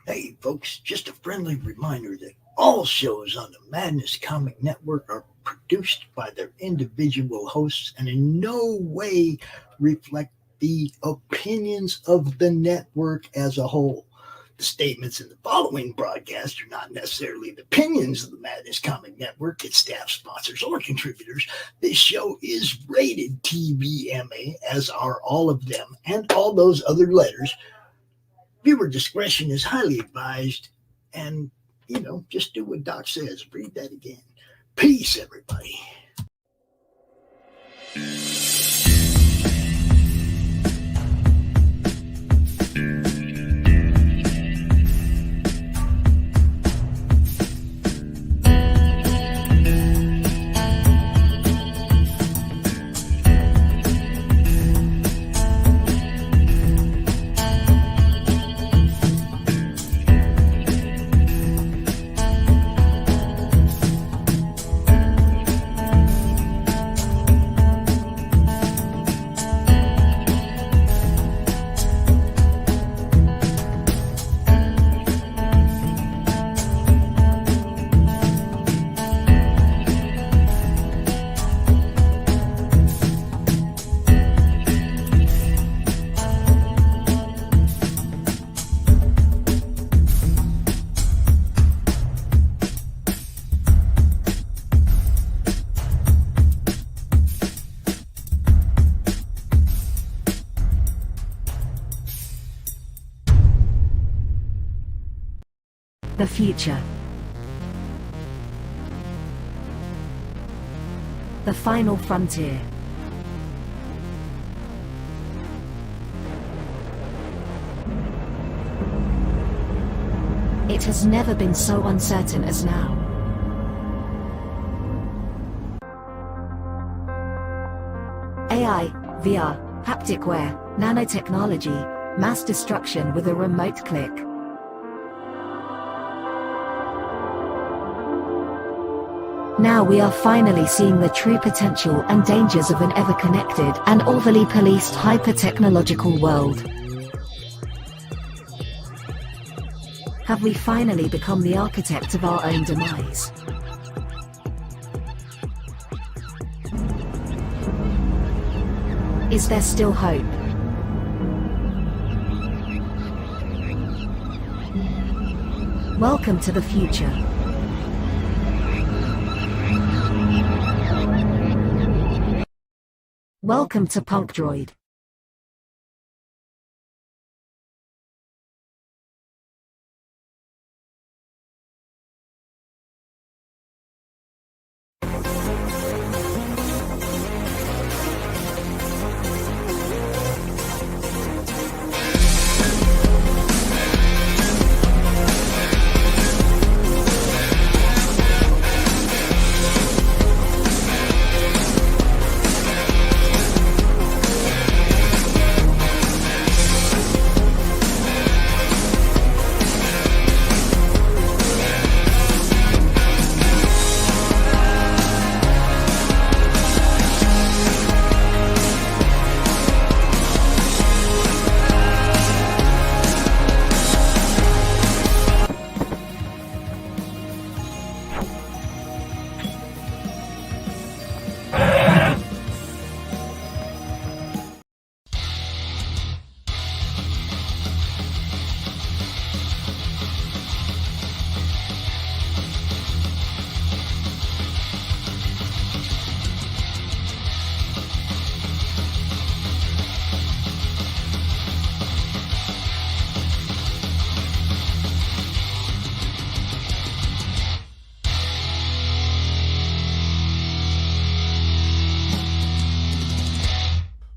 Hey, folks, just a friendly reminder that all shows on the Madness Comic Network are produced by their individual hosts and in no way reflect the opinions of the network as a whole. The statements in the following broadcast are not necessarily the opinions of the Madness Comic Network, its staff, sponsors, or contributors. This show is rated TVMA, as are all of them and all those other letters. Viewer discretion is highly advised, and, just do what Doc says. Read that again. Peace, everybody. The future. The final frontier. It has never been so uncertain as now. AI, VR, haptic wear, nanotechnology, mass destruction with a remote click. Now we are finally seeing the true potential and dangers of an ever-connected and overly policed hyper-technological world. Have we finally become the architect of our own demise? Is there still hope? Welcome to the future. Welcome to Punk Droid.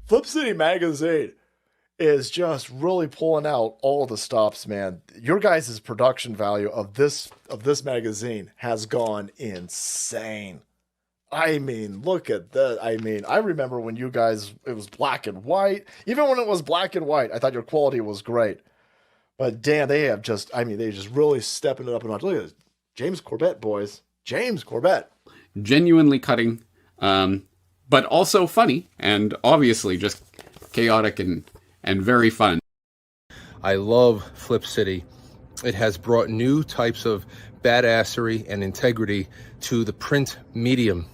Flip City Magazine is just really pulling out all the stops, man. Your guys' production value of this magazine has gone insane. I mean, look at that. I mean, I remember when you guys, it was black and white. Even when it was black and white, I thought your quality was great. But damn, they have just, I mean, they just really stepping it up a notch. Look at this. James Corbett, boys. James Corbett. Genuinely cutting, but also funny, and obviously just chaotic and very fun. I love Flip City. It has brought new types of badassery and integrity to the print medium.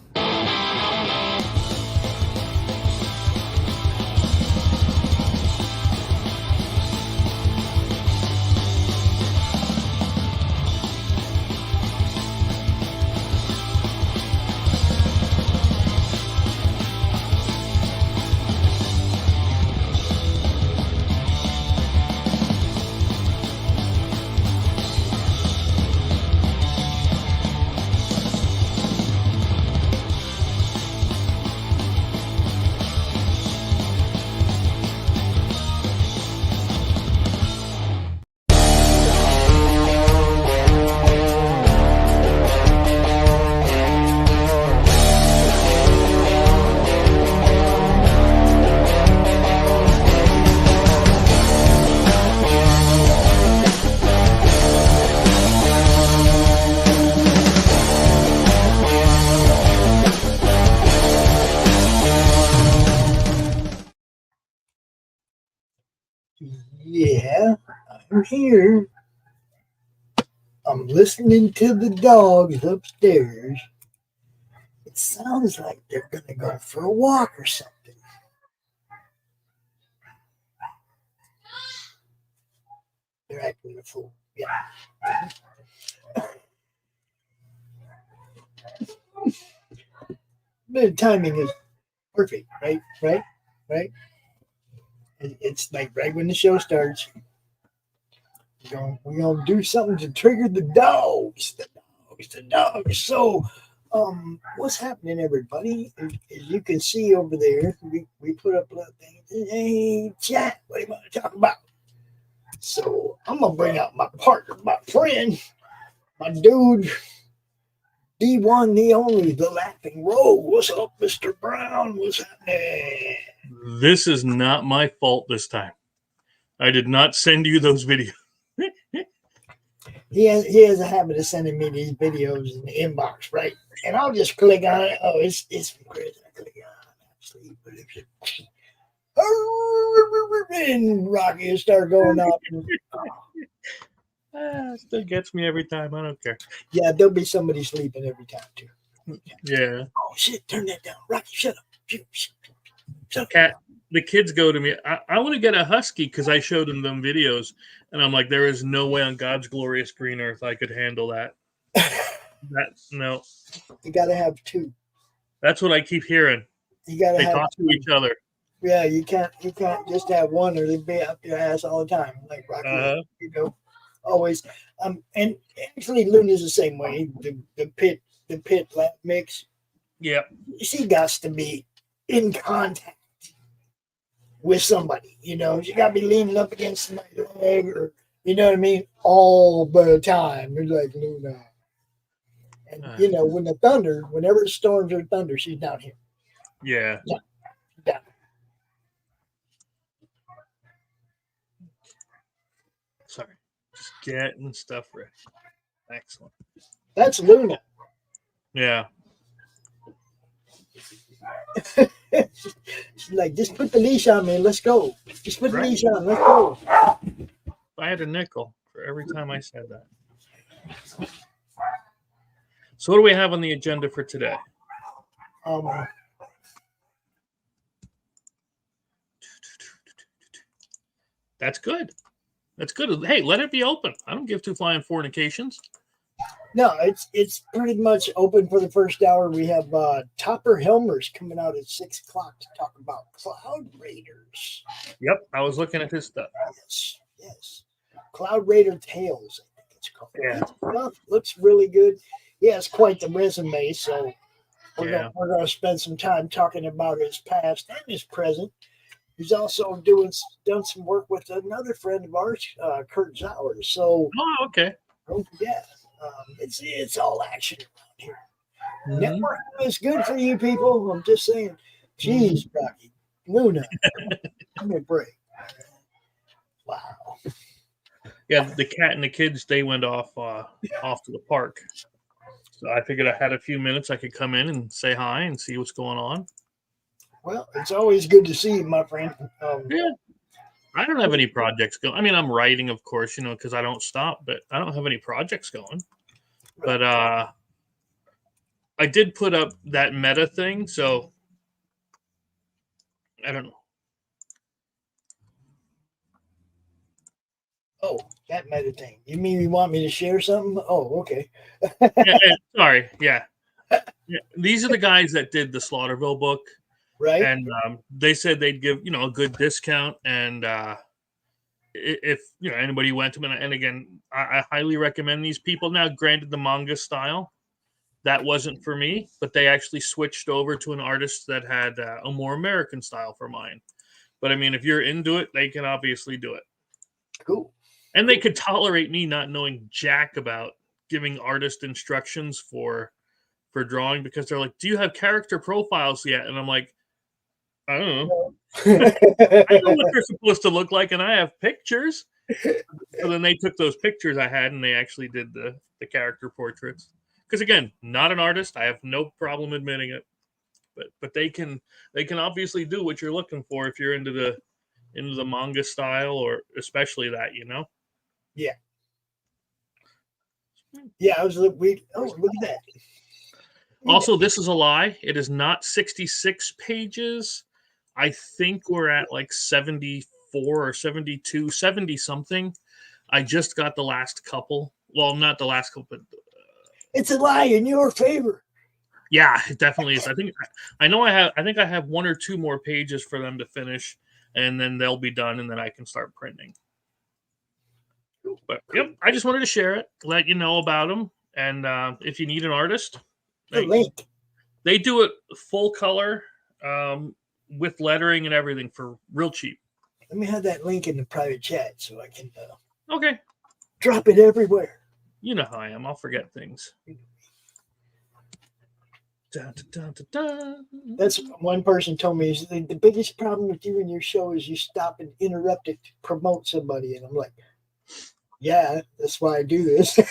Yeah, I'm here. I'm listening to the dogs upstairs. It sounds like they're going to go for a walk or something. They're acting a fool. Yeah. The timing is perfect, right? It's like right when the show starts. We're gonna do something to trigger the dogs. The dogs. So, what's happening, everybody? As you can see over there, we put up a little thing. Hey, chat, what do you want to talk about? So, I'm gonna bring out my partner, my friend, my dude, the one, the only, the laughing rogue. What's up, Mr. Brown? What's happening? This is not my fault this time. I did not send you those videos. He has a habit of sending me these videos in the inbox, right? And I'll just click on it. Oh, it's from Chris. I click on it. And Rocky will start going up. Still gets me every time. I don't care. Yeah, there'll be somebody sleeping every time, too. Yeah. Oh, shit, turn that down. Rocky, shut up. Shut up. Cat, the kids go to me, I want to get a husky because I showed them videos. And I'm like, there is no way on God's glorious green earth I could handle that. No. You got to have two. That's what I keep hearing. You got to They have talk two. to each other. Yeah, you can't just have one or they'd be up your ass all the time. Like Rocky, you know, always. And actually, Luna's the same way. The pit lap mix. Yeah. She got to be in contact with somebody, you know. She got to be leaning up against my leg, or you know what I mean, all the time. It's like Luna, and you know, whenever it storms or thunder, she's down here. Yeah. Down. Sorry, just getting stuff ready. Excellent. That's Luna. Yeah. She's like, just put the leash on me and let's go. Just put the leash on, let's go. I had a nickel for every time I said that. So what do we have on the agenda for today? That's good. That's good. Hey, let it be open. I don't give two flying fornications. No, it's pretty much open for the first hour. We have Topper Helmers coming out at 6 o'clock to talk about Cloud Raiders. Yep, I was looking at his stuff. Yes. Cloud Raider Tales, I think it's called. Yeah. Stuff looks really good. He has quite the resume, so we're going to spend some time talking about his past and his present. He's also done some work with another friend of ours, Kurtz. So, okay. Don't forget. It's all action around here. Networking is good for you people. I'm just saying. Jeez, Rocky. Luna. Give me a break. Wow. Yeah, the cat and the kids, they went off to the park. So I figured I had a few minutes. I could come in and say hi and see what's going on. Well, it's always good to see you, my friend. Yeah. I don't have any projects going. I mean, I'm writing, of course, because I don't stop, but I don't have any projects going. But I did put up that meta thing, so I don't know. Oh, that meta thing. You mean you want me to share something? Oh, okay. Sorry. Yeah. These are the guys that did the Slaughterville book. Right. And they said they'd give, a good discount. And if, anybody went to them, and again, I highly recommend these people. Now, granted, the manga style, that wasn't for me, but they actually switched over to an artist that had a more American style for mine. But I mean, if you're into it, they can obviously do it. Cool. And they could tolerate me not knowing jack about giving artist instructions for drawing, because they're like, do you have character profiles yet? And I'm like, I don't know. I know what they're supposed to look like, and I have pictures. So then they took those pictures I had, and they actually did the character portraits. Because again, not an artist. I have no problem admitting it. But they can obviously do what you're looking for if you're into the manga style, or especially that, Yeah. Yeah, I was look at that. Also, this is a lie. It is not 66 pages. I think we're at like 74 or 72, 70 something. I just got the last couple. Well, not the last couple, but it's a lie in your favor. Yeah, it definitely is. I think I have one or two more pages for them to finish, and then they'll be done, and then I can start printing. But yep, I just wanted to share it, let you know about them, and if you need an artist, they do it full color, with lettering and everything for real cheap. Let me have that link in the private chat so I can okay, drop it everywhere. You know how I am. I'll forget things. Dun, dun, dun, dun. That's one person told me, is the biggest problem with you and your show is you stop and interrupt it to promote somebody. And I'm like, yeah, that's why I do this. Yeah.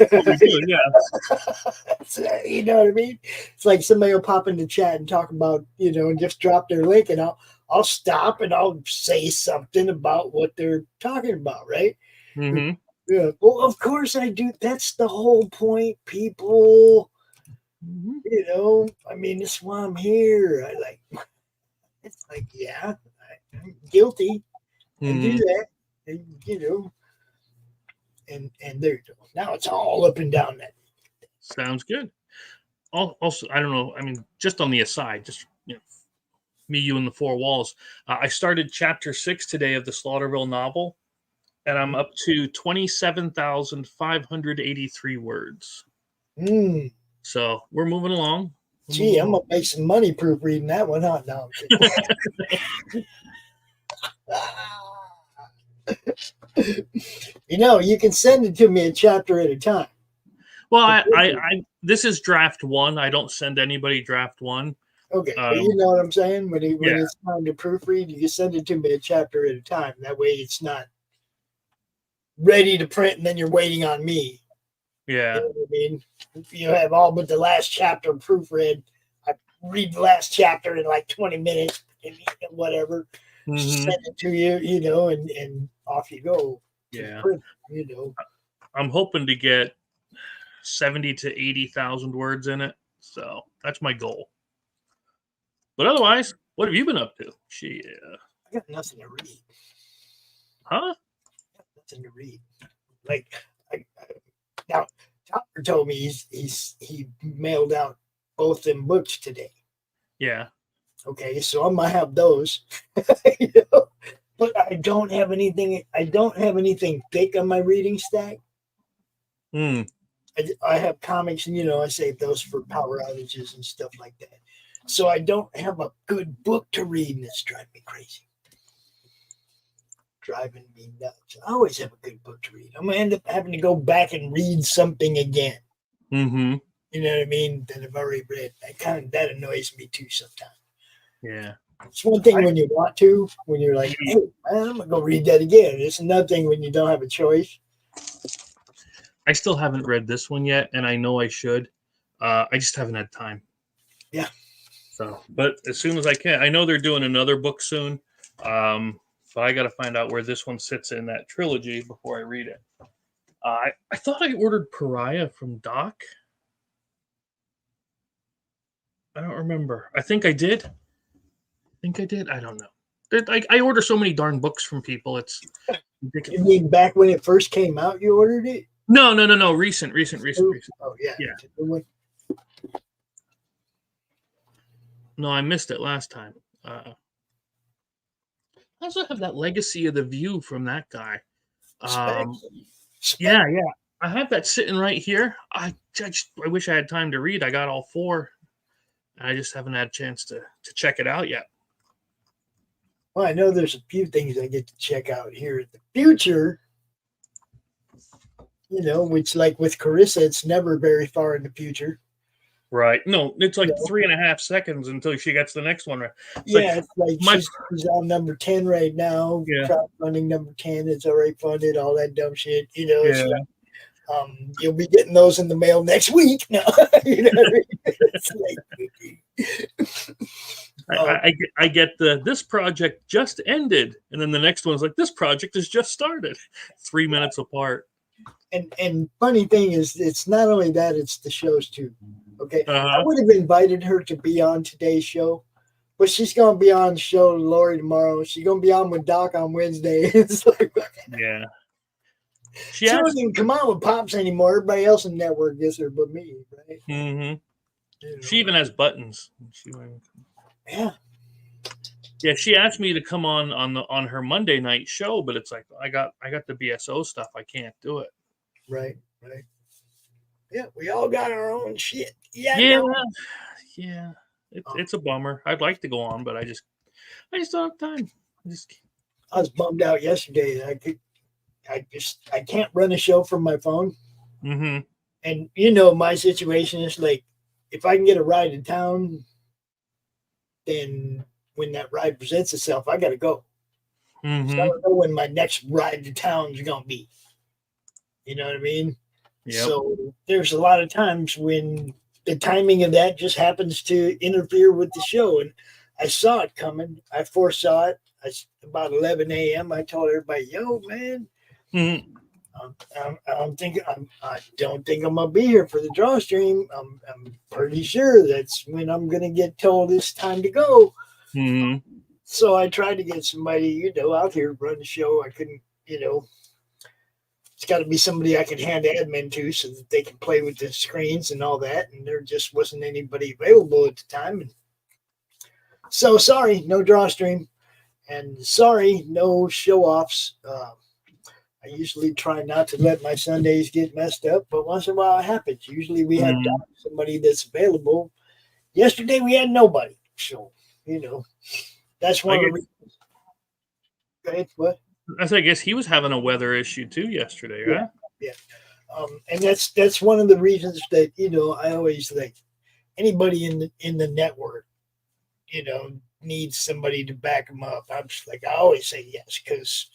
You know what I mean? It's like somebody will pop in the chat and talk about, and just drop their link, and I'll stop and I'll say something about what they're talking about, right? Mm-hmm. Yeah. Well, of course I do. That's the whole point, people. Mm-hmm. I mean, that's why I'm here. It's like, yeah, I'm guilty. I do that, and and there you go. Now it's all up and down that. Sounds good. Also, I don't know. I mean, just on the aside, just me, you, and the four walls. I started chapter 6 today of the Slaughterville novel, and I'm up to 27,583 words. So we're moving along. Gee, I'm gonna make some money proofreading that one, huh? No, you can send it to me a chapter at a time. Well, I this is draft 1. I don't send anybody draft 1. Okay, but you know what I'm saying? When it's time to proofread, you can send it to me a chapter at a time. That way, it's not ready to print, and then you're waiting on me. Yeah. You know what I mean? If you have all but the last chapter proofread, I read the last chapter in like 20 minutes, and whatever. Send it to you, and off you go. Yeah. Print, I'm hoping to get 70 to 80,000 words in it. So that's my goal. But otherwise, what have you been up to? I got nothing to read. Huh? Nothing to read. Now, Topper told me he mailed out both them books today. Yeah. Okay, so I might have those. But I don't have anything. I don't have anything thick on my reading stack. I have comics, and I save those for power outages and stuff like that. So I don't have a good book to read, and it's driving me crazy. Driving me nuts. I always have a good book to read. I'm gonna end up having to go back and read something again. Mm-hmm. You know what I mean? That I've already read. That annoys me too sometimes. Yeah. It's one thing when you want to, when you're like, hey, I'm gonna go read that again. It's another thing when you don't have a choice. I still haven't read this one yet, and I know I should. I just haven't had time. Yeah. So, but as soon as I can, I know they're doing another book soon. But I got to find out where this one sits in that trilogy before I read it. I thought I ordered Pariah from Doc. I don't remember. I think I did. I don't know. I order so many darn books from people. It's ridiculous. You mean back when it first came out, you ordered it? No. Recent. Oh, yeah. Yeah. No, I missed it last time. I also have that Legacy of the View from that guy. Yeah. I have that sitting right here. I wish I had time to read. I got all 4. I just haven't had a chance to check it out yet. Well, I know there's a few things I get to check out here in the future. You know, which like with Corissa, it's never very far in the future. Right. No, it's like 3.5 seconds until she gets the next one. It's like she's on number 10 right now. Yeah. Crowdfunding number 10. It's already funded, all that dumb shit. You know, Yeah. You'll be getting those in the mail next week. No, you know what I mean? I get this project just ended, and then the next one's like, this project has just started. 3 minutes apart. And funny thing is, it's not only that, it's the shows too. Okay. I would have invited her to be on today's show, but she's going to be on the show with Laurie tomorrow. She's going to be on with Doc on Wednesday. It's like, yeah. She doesn't even come on with Pops anymore. Everybody else in the network gets her but me, right? Mm-hmm. You know. She even has buttons. Yeah. Yeah, she asked me to come on her Monday night show, but it's like I got the BSO stuff. I can't do it. Right. Yeah, we all got our own shit. Yeah. It's a bummer. I'd like to go on, but I just don't have time. I was bummed out yesterday. I can't run a show from my phone. Mm-hmm. And you know, my situation is like, if I can get a ride to town, then when that ride presents itself, I got to go. Mm-hmm. So I don't know when my next ride to town is going to be. You know what I mean? Yep. So there's a lot of times when the timing of that just happens to interfere with the show. And I saw it coming. I foresaw it. About 11 a.m. I told everybody, yo, man, mm-hmm. I don't think I'm gonna be here for the draw stream. I'm pretty sure that's when I'm gonna get told it's time to go. Mm-hmm. So I tried to get somebody, out here to run the show. I couldn't, it's got to be somebody I can hand admin to so that they can play with the screens and all that. And there just wasn't anybody available at the time. And so sorry, no draw stream, and sorry, no show offs. I usually try not to let my Sundays get messed up, but once in a while it happens. Usually we have somebody that's available. Yesterday we had nobody. So, that's one of the reasons. Okay, what? I guess he was having a weather issue too yesterday, right? Yeah. And that's one of the reasons that, I always like anybody in the network, needs somebody to back them up. I'm just like, I always say yes, because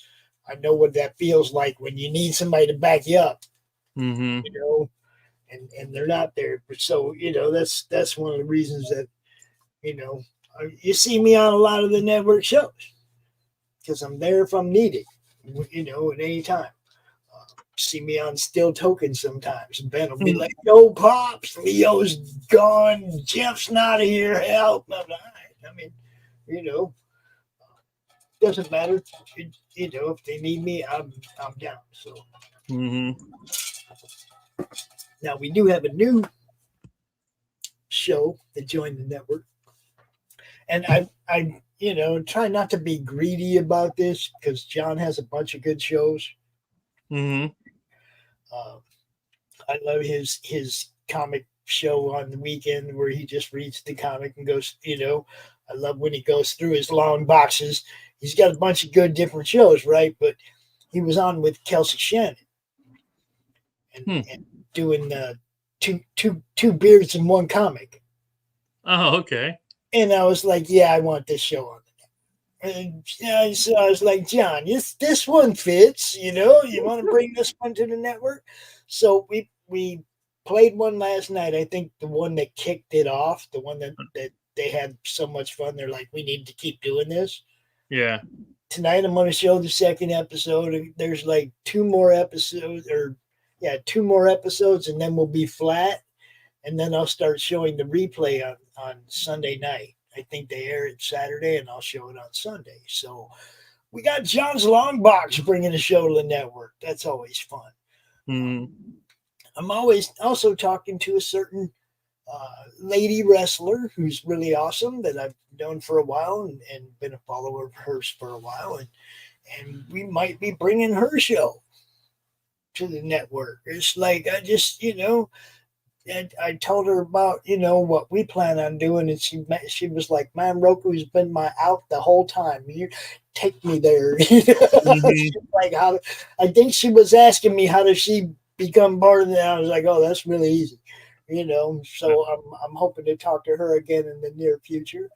I know what that feels like when you need somebody to back you up, mm-hmm. And they're not there. So, that's one of the reasons that, you see me on a lot of the network shows because I'm there if I'm needed, at any time. See me on Still Token sometimes. Ben will be like, yo, Pops, Leo's gone. Jeff's not here. Help. I mean, doesn't matter. If they need me, I'm down. So now we do have a new show that joined the network, and I try not to be greedy about this because John has a bunch of good shows. Mm-hmm. I love his comic show on the weekend where he just reads the comic and goes. I love when he goes through his long boxes. He's got a bunch of good different shows, right? But he was on with Kelsey Shannon and doing two beards in one comic. Oh, okay. And I was like, yeah, I want this show on. And so I was like, John, this one fits, you want to bring this one to the network? So we played one last night. I think the one that kicked it off, the one that they had so much fun. They're like, we need to keep doing this. Yeah. Tonight I'm going to show the second episode. There's like two more episodes, and then we'll be flat. And then I'll start showing the replay on Sunday night. I think they air it Saturday, and I'll show it on Sunday. So we got John's Long Box bringing a show to the network. That's always fun. Mm. I'm always also talking to a certain lady wrestler who's really awesome that I've known for a while and been a follower of hers for a while. And we might be bringing her show to the network. It's like, I just, and I told her about, what we plan on doing. And she was like, man, Roku's been my out the whole time. You take me there. Mm-hmm. Like, I think she was asking me, how does she become part of that? I was like, oh, that's really easy. So I'm hoping to talk to her again in the near future.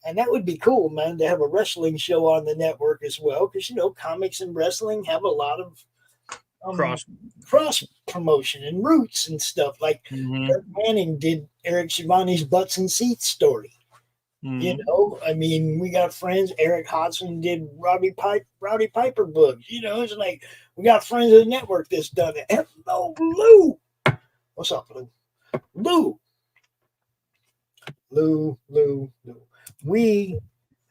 And that would be cool, man, to have a wrestling show on the network as well. Because, comics and wrestling have a lot of cross promotion and roots and stuff. Like Eric Manning did Eric Shivani's Butts and Seats story. I mean, we got friends. Eric Hodgson did Rowdy Piper books. It's like we got friends of the network that's done it. Hello, Lou. What's up, Lou? Lou. We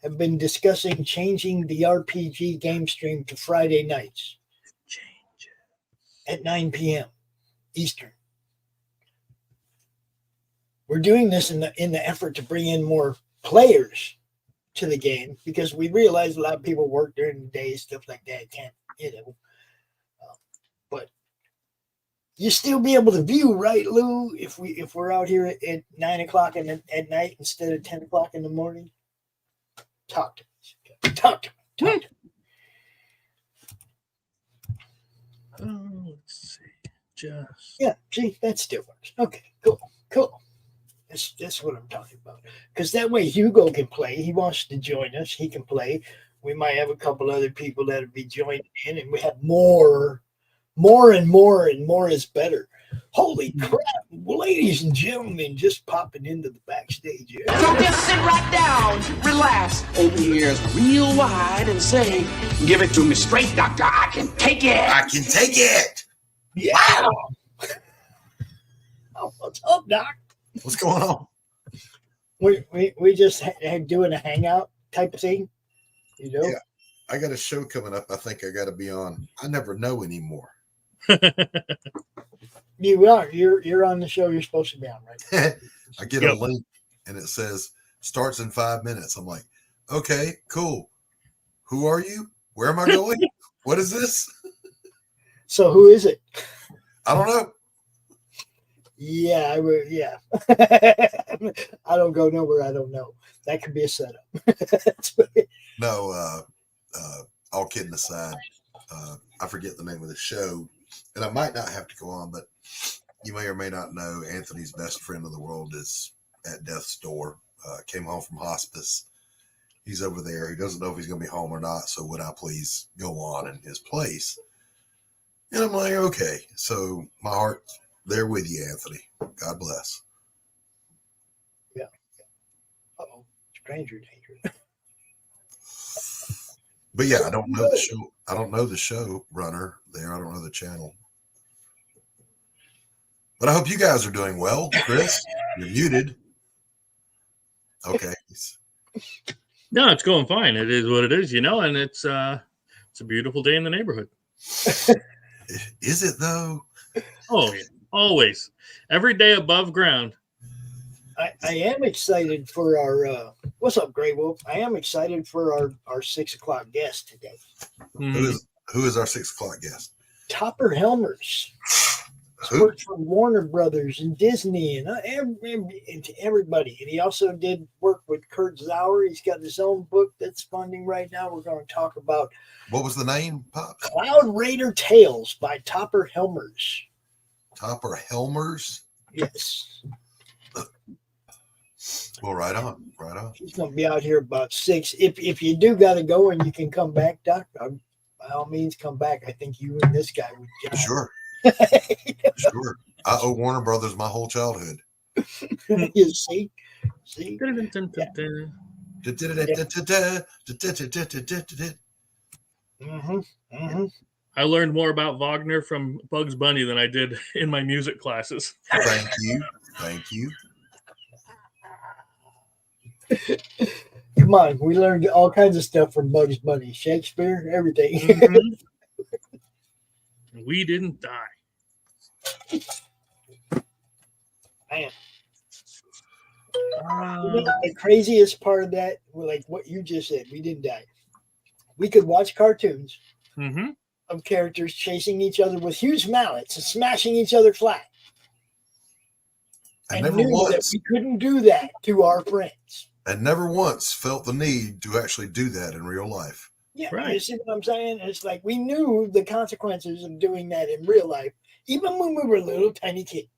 have been discussing changing the RPG game stream to Friday nights. At 9 p.m. Eastern. We're doing this in the effort to bring in more players to the game because we realize a lot of people work during the day, stuff like that. Can't, but you still be able to view, right, Lou? If we're out here at 9 o'clock at night instead of 10 o'clock in the morning. Talk to me. Oh, let's see. See, that still works. Okay, cool. That's what I'm talking about. Because that way Hugo can play. He wants to join us. He can play. We might have a couple other people that'll be joining in, and we have more and more is better. Holy crap, ladies and gentlemen, just popping into the backstage. Yeah. So just sit right down, relax, open your ears real wide and say, give it to me straight, doctor, I can take it. Yeah. Wow. Oh, what's up, Doc? What's going on? We just doing a hangout type of thing, Yeah, I got a show coming up. I think I got to be on. I never know anymore. You are. You're on the show you're supposed to be on, right? I get a link and it says starts in 5 minutes. I'm like, okay, cool. Who are you? Where am I going? What is this? So who is it? I don't know. Yeah, I don't go nowhere I don't know. That could be a setup. No, all kidding aside, I forget the name of the show, and I might not have to go on, but you may or may not know Anthony's best friend in the world is at death's door. Came home from hospice. He's over there. He doesn't know if he's going to be home or not, so would I please go on in his place? And I'm like, okay. So my heart's there with you, Anthony. God bless. Yeah. Uh-oh. Stranger danger. But yeah, I don't know the show. I don't know the show runner there. I don't know the channel. But I hope you guys are doing well. Chris, you're muted. Okay. No, it's going fine. It is what it is, and it's a beautiful day in the neighborhood. Is it though? Oh, yeah. Always. Every day above ground. I am excited for our what's up, Grey Wolf? I am excited for our 6 o'clock guest today. Mm-hmm. Who is our 6 o'clock guest? Topper Helmers. Worked for Warner Brothers and Disney and everybody. And he also did work with Kurtzauer. He's got his own book that's funding right now. We're going to talk about. What was the name, Pop? Cloud Raider Tales by Topper Helmers. Topper Helmers? Yes. Well, right on. He's going to be out here about 6. If you do got to go and you can come back, Doc, by all means, come back. I think you and this guy would jive. Sure. Sure. I owe Warner Brothers my whole childhood. You see? See? I learned more about Wagner from Bugs Bunny than I did in my music classes. Thank you. Thank you. Come on, we learned all kinds of stuff from Bugs Bunny, Shakespeare, everything. We didn't die. Man. The craziest part of that, like what you just said, we didn't die. We could watch cartoons of characters chasing each other with huge mallets and smashing each other flat. And never knew once, that we couldn't do that to our friends. and never once felt the need to actually do that in real life. Yeah, Right. You see what I'm saying? It's like we knew the consequences of doing that in real life, even when we were little tiny kids.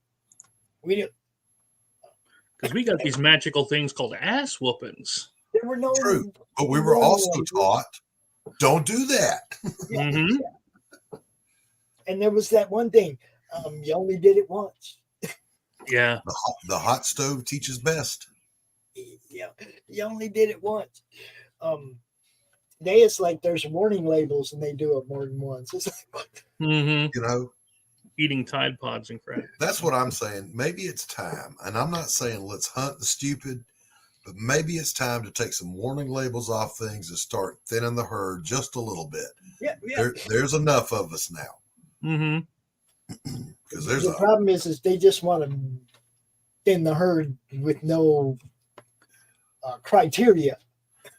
We knew. Because we got these magical things called ass whoopings. There were no. True, but we were also taught, don't do that. Yeah. And there was that one thing. You only did it once. Yeah. The hot stove teaches best. Yeah, you only did it once. It's like there's warning labels and they do it more than once. It's like, You know, eating Tide Pods and crap. that's what I'm saying. Maybe it's time, and I'm not saying let's hunt the stupid, but maybe it's time to take some warning labels off things and start thinning the herd just a little bit. yeah. There's enough of us now. Because The problem is they just want to thin the herd with no criteria.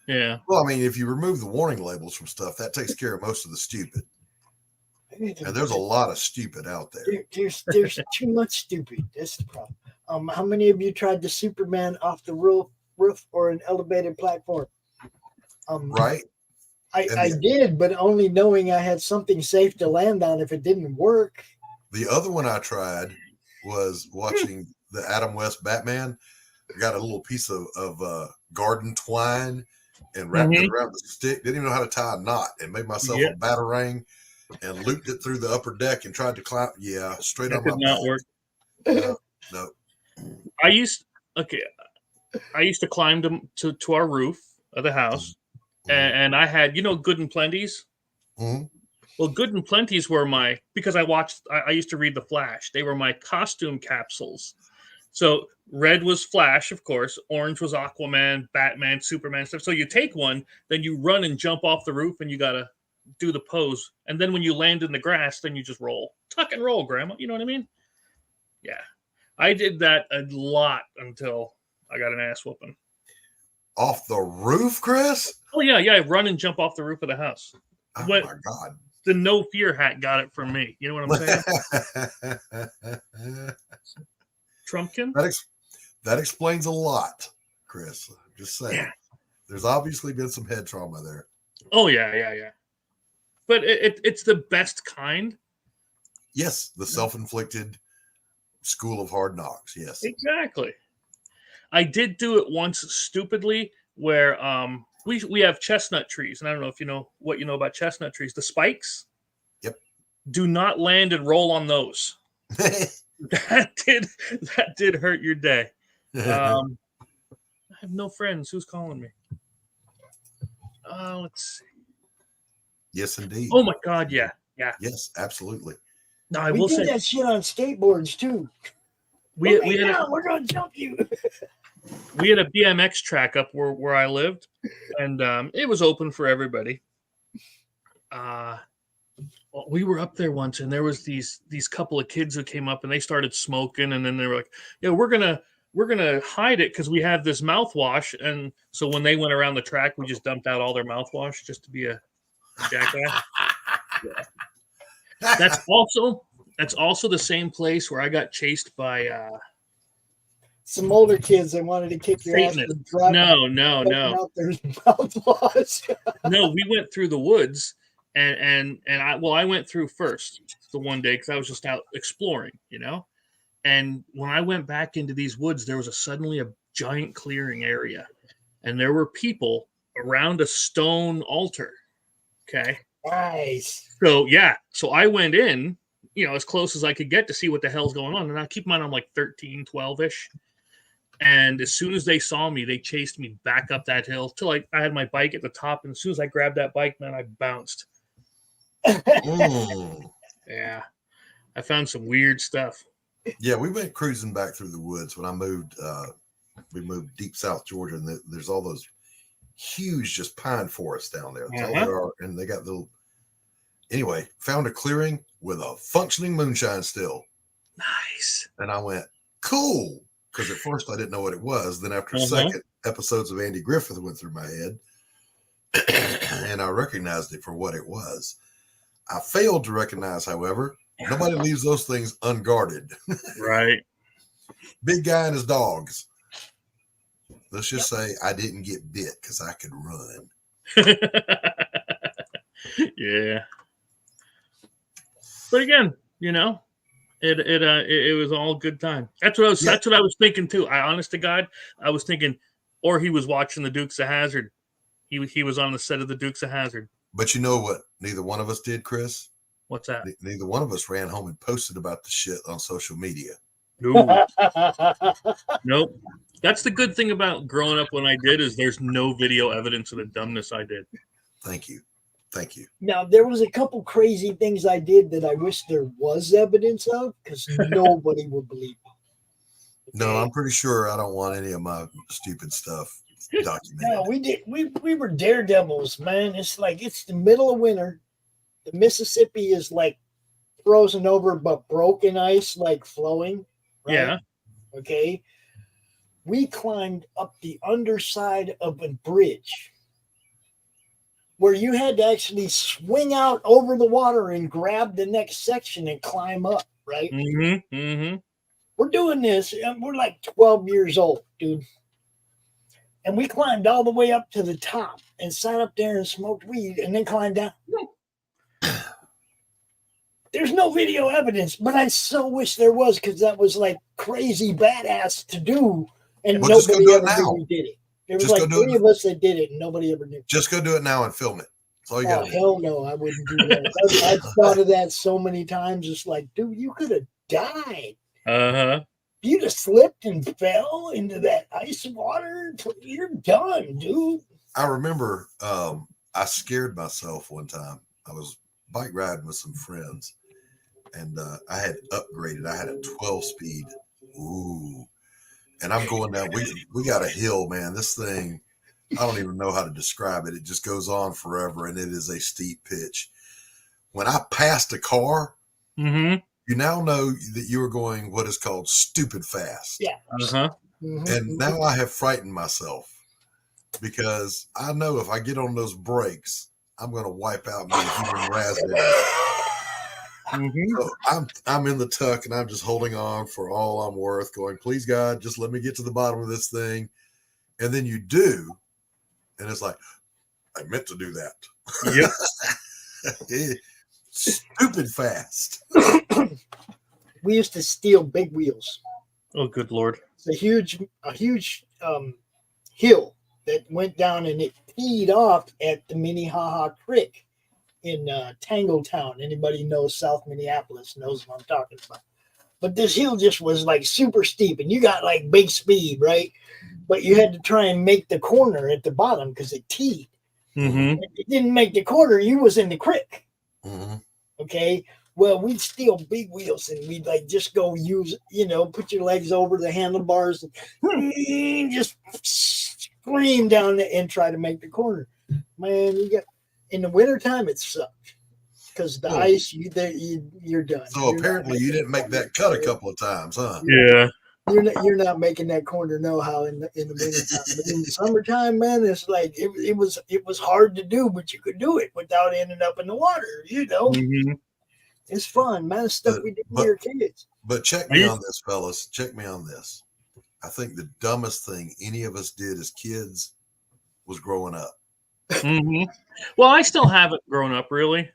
Yeah. Well, I mean, if you remove the warning labels from stuff, that takes care of most of the stupid. And there's a lot of stupid out there. There's too much stupid. That's the problem. How many of you tried the Superman off the roof or an elevated platform? Right? I did, but only knowing I had something safe to land on if it didn't work. The other one I tried was watching the Adam West Batman. I got a little piece of garden twine and wrapped it around the stick. Didn't even know how to tie a knot, and made myself a batarang and looped it through the upper deck and tried to climb. Yeah, straight on my back. Not work. No. I used to climb to our roof of the house, and I had Good and Plenty's. Well, Good and Plenty's were because I used to read The Flash. They were my costume capsules. So red was Flash, of course. Orange was Aquaman, Batman, Superman stuff. So you take one, then you run and jump off the roof, and you got to do the pose. And then when you land in the grass, then you just roll. Tuck and roll, Grandma. You know what I mean? Yeah. I did that a lot until I got an ass whooping. Off the roof, Chris? Oh, yeah. Yeah. I run and jump off the roof of the house. Oh, my God. The no fear hat got it from me. You know what I'm saying? Trumpkin? That explains a lot, Chris. I'm just saying. Yeah. There's obviously been some head trauma there. Oh, yeah. But it's the best kind. Yes, the self-inflicted school of hard knocks. Yes. Exactly. I did do it once stupidly where we have chestnut trees, and I don't know if you know what you know about chestnut trees. The spikes. Yep. Do not land and roll on those. That did hurt your day. I have no friends. Who's calling me? Let's see. Yes, indeed. Oh my God, yeah. Yes, absolutely. No, I We will did say that shit on skateboards too. we're gonna jump you. We had a BMX track up where I lived, and it was open for everybody. We were up there once, and there was these couple of kids who came up, and they started smoking, and then they were like, "Yeah, we're gonna hide it because we have this mouthwash." And so when they went around the track, we just dumped out all their mouthwash just to be a jackass. Yeah. That's also the same place where I got chased by some older kids that wanted to kick your ass. No. Out their mouthwash. No, we went through the woods, and I went through first the one day because I was just out exploring, And when I went back into these woods, there was suddenly a giant clearing area, and there were people around a stone altar. Okay. Nice. So I went in, as close as I could get to see what the hell's going on. And I keep in mind, I'm like 13, 12-ish. And as soon as they saw me, they chased me back up that hill till I had my bike at the top. And as soon as I grabbed that bike, man, I bounced. Yeah. I found some weird stuff. Yeah, we went cruising back through the woods when I moved. We moved deep South Georgia, and there's all those huge just pine forests down there. That's all there are, and they got little. Anyway, found a clearing with a functioning moonshine still. Nice. And I went, cool, because at first I didn't know what it was. Then after a second, episodes of Andy Griffith went through my head, and I recognized it for what it was. I failed to recognize, however, nobody leaves those things unguarded. Right. Big guy and his dogs. Let's just say I didn't get bit because I could run. Yeah. But again, you know, it was all good time. That's what I was thinking too. Honest to God, I was thinking, or he was watching the Dukes of Hazzard. He was on the set of the Dukes of Hazzard. But you know what? Neither one of us did, Chris. What's that? Neither one of us ran home and posted about the shit on social media. Nope. That's the good thing about growing up when I did is there's no video evidence of the dumbness I did. Thank you. Thank you. Now, there was a couple crazy things I did that I wish there was evidence of because nobody would believe me. No, I'm pretty sure I don't want any of my stupid stuff documented. No, we did. We were daredevils, man. It's like it's the middle of winter. The Mississippi is like frozen over, but broken ice, like flowing. Right? Yeah. Okay. We climbed up the underside of a bridge where you had to actually swing out over the water and grab the next section and climb up, right? Mm-hmm. Mm-hmm. We're doing this, and we're like 12 years old, dude. And we climbed all the way up to the top and sat up there and smoked weed and then climbed down. There's no video evidence, but I so wish there was because that was like crazy badass to do. And well, nobody ever knew we did it. There was just like 3 of us that did it, and nobody ever knew. Just go do it now and film it. That's all you got to do. Hell no, I wouldn't do that. I've thought of that so many times. It's like, dude, you could have died. Uh-huh. If you'd have slipped and fell into that ice water, you're done, dude. I remember I scared myself one time. I was bike riding with some friends, and I had upgraded. I had a 12-speed. Ooh. And I'm going down. We got a hill, man. This thing, I don't even know how to describe it. It just goes on forever, and it is a steep pitch. When I passed a car, you now know that you are going what is called stupid fast. Yeah. Uh-huh. And now I have frightened myself because I know if I get on those brakes, I'm going to wipe out my human raspberry. So I'm in the tuck and I'm just holding on for all I'm worth, going, please God, just let me get to the bottom of this thing. And then you do, and it's like, I meant to do that. Yep. Stupid fast. We used to steal big wheels. Oh, good Lord. It's a huge hill that went down and it teed off at the Minnehaha Creek in Tangletown. Anybody knows South Minneapolis knows what I'm talking about. But this hill just was like super steep and you got like big speed, right? But you had to try and make the corner at the bottom because it teed. If you didn't make the corner, you was in the creek. Okay. Well, we'd steal big wheels and we'd like just go use, put your legs over the handlebars and just scream down and try to make the corner. Man, in the wintertime, it sucked because the ice, you're done. So apparently you didn't make that cut a couple of times, huh? Yeah. You're not making that corner know how in the wintertime. But in the summertime, man, it's like it was hard to do, but you could do it without ending up in the water, It's fun, man. It's stuff we did when we were kids. But check me on this, fellas. Check me on this. I think the dumbest thing any of us did as kids was growing up. Well, I still haven't grown up, really.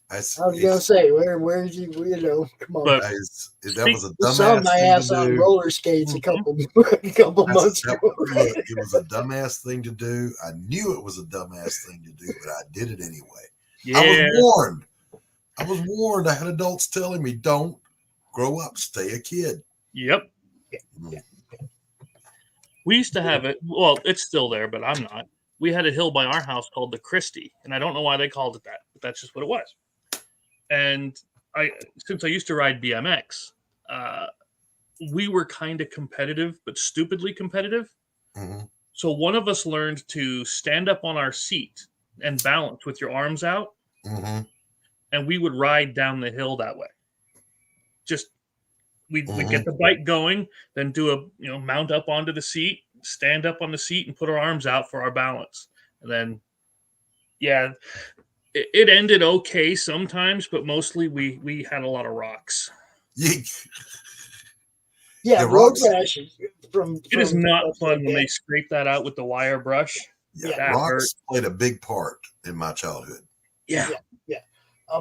I was gonna say, where's you? Come on. But that was a dumbass saw my ass thing to on do. roller skates a couple months ago. Look, it was a dumbass thing to do. I knew it was a dumbass thing to do, but I did it anyway. Yeah. I was warned. I had adults telling me, "Don't grow up, stay a kid." Yep. We used to have it. Well, it's still there, but I'm not. We had a hill by our house called the Christie, and I don't know why they called it that, but that's just what it was. And since I used to ride BMX, we were kind of competitive, but stupidly competitive. Mm-hmm. So one of us learned to stand up on our seat and balance with your arms out, Mm-hmm. and we would ride down the hill that way. Just we'd Mm-hmm. get the bike going, then do a mount up onto the seat, stand up on the seat, and put our arms out for our balance. And then, it ended okay sometimes, but mostly we had a lot of rocks. Yeah, The road rocks- rash from It is not fun when yeah. they scrape that out with the wire brush. Yeah, that rocks hurt. played a big part in my childhood. Yeah.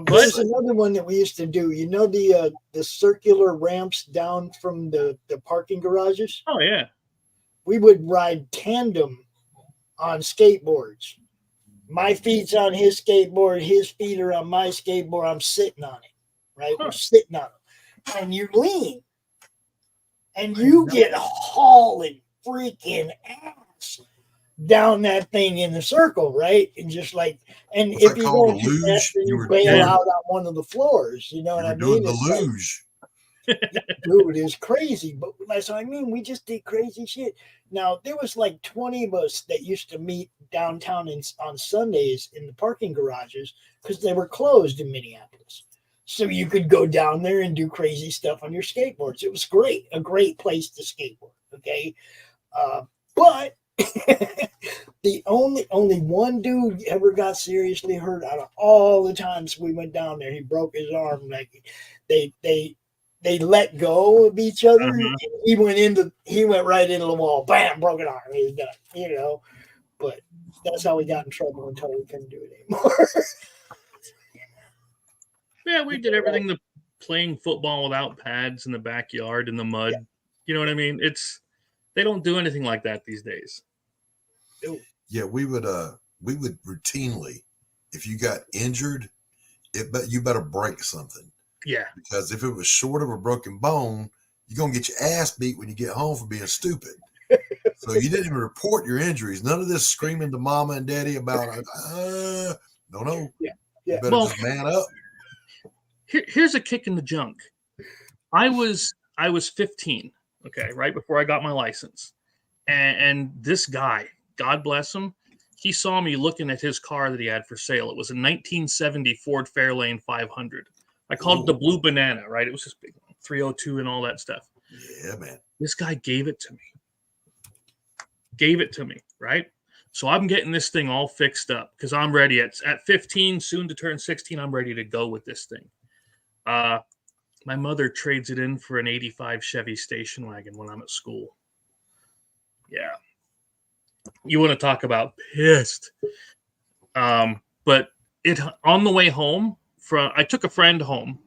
There's another one that we used to do. You know the circular ramps down from the parking garages? Oh yeah. We would ride tandem on skateboards. My feet's on his skateboard, his feet are on my skateboard. I'm sitting on it, right? We're sitting on them. And you lean. And you get hauling freaking ass down that thing in the circle, right? And just like, and What's if that you called, go a too luge? fast, then You you were bail doing- out on one of the floors. You know what You I were doing mean? the It's like, luge. dude, it's crazy. But that's what I mean. We just did crazy shit. Now, there was like 20 of us that used to meet downtown on Sundays in the parking garages because they were closed in Minneapolis. So you could go down there and do crazy stuff on your skateboards. It was great. A great place to skateboard. Okay. But the only one dude ever got seriously hurt out of all the times we went down there. He broke his arm. Like they let go of each other. He went right into the wall. Bam, broken arm. He was done. But that's how we got in trouble until we couldn't do it anymore. Yeah, we did everything. The playing football without pads in the backyard in the mud. Yeah. You know what I mean? They don't do anything like that these days. Yeah, we would routinely, if you got injured, you better break something. Yeah. Because if it was short of a broken bone, you're gonna get your ass beat when you get home for being stupid. So you didn't even report your injuries. None of this screaming to mama and daddy about no. Yeah. You better Well, just man up. Here's a kick in the junk. I was 15, okay, right before I got my license. And this guy, God bless him, he saw me looking at his car that he had for sale. It was a 1970 Ford Fairlane 500. I called it the Blue Banana, right? It was just big, 302 and all that stuff. Yeah, man. This guy gave it to me, right? So I'm getting this thing all fixed up because I'm ready. At 15, soon to turn 16, I'm ready to go with this thing. My mother trades it in for an 85 Chevy station wagon when I'm at school. Yeah. You want to talk about pissed. But on the way home I took a friend home.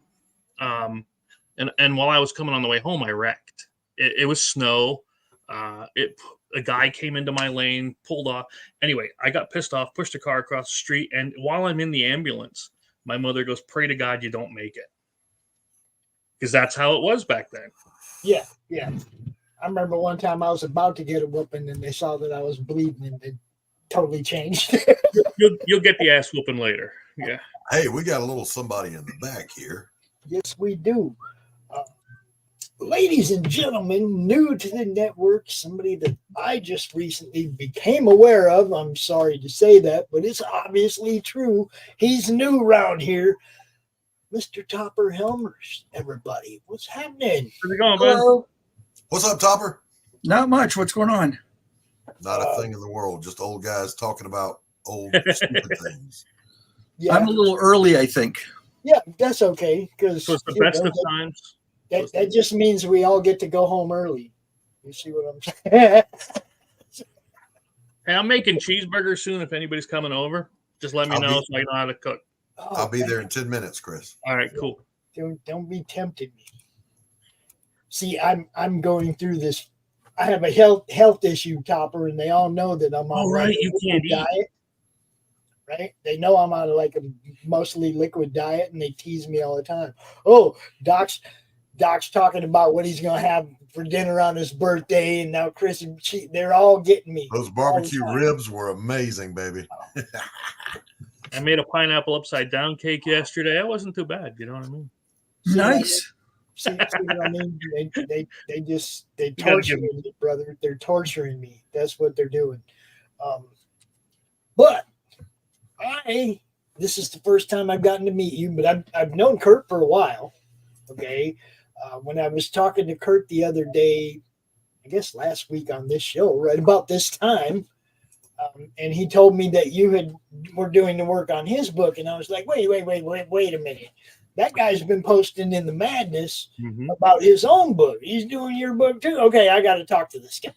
And while I was coming on the way home, I wrecked. It was snow. A guy came into my lane, pulled off. Anyway, I got pissed off, pushed the car across the street. And while I'm in the ambulance, my mother goes, "Pray to God you don't make it." Because that's how it was back then. Yeah. I remember one time I was about to get a whooping and they saw that I was bleeding and they totally changed. You'll get the ass whooping later. Yeah. Hey, we got a little somebody in the back here. Yes, we do. Ladies and gentlemen, new to the network, somebody that I just recently became aware of. I'm sorry to say that, but it's obviously true. He's new around here. Mr. Topper Helmers, everybody. What's happening? How's it going, bud? Hello. What's up, Topper? Not much. What's going on? Not a thing in the world. Just old guys talking about old stupid things. Yeah, I'm a little early, I think. yeah, that's okay. Because So it's the best of times. that just means we all get to go home early. You see what I'm saying? Hey, I'm making cheeseburgers soon. If anybody's coming over, just let me I'll know be- so I know how to cook. I'll be there in 10 minutes, Chris. All right, cool. Don't be tempting me. See, I'm going through this. I have a health issue, Topper, and they all know that I'm on right, like a you liquid can't eat. diet. Right? They know I'm on like a mostly liquid diet, and they tease me all the time. Oh, Doc's talking about what he's going to have for dinner on his birthday, and now Chris and they're all getting me. Those barbecue ribs were amazing, baby. I made a pineapple upside down cake yesterday. It wasn't too bad. You know what I mean? Nice. See what I mean? They torturing me, brother. They're torturing me. That's what they're doing. But this is the first time I've gotten to meet you, but I've known Kurt for a while. Okay. When I was talking to Kurt the other day, I guess last week on this show, right about this time, and he told me that you were doing the work on his book, and I was like, wait a minute. That guy's been posting in the madness about his own book. He's doing your book too. Okay, I got to talk to this guy.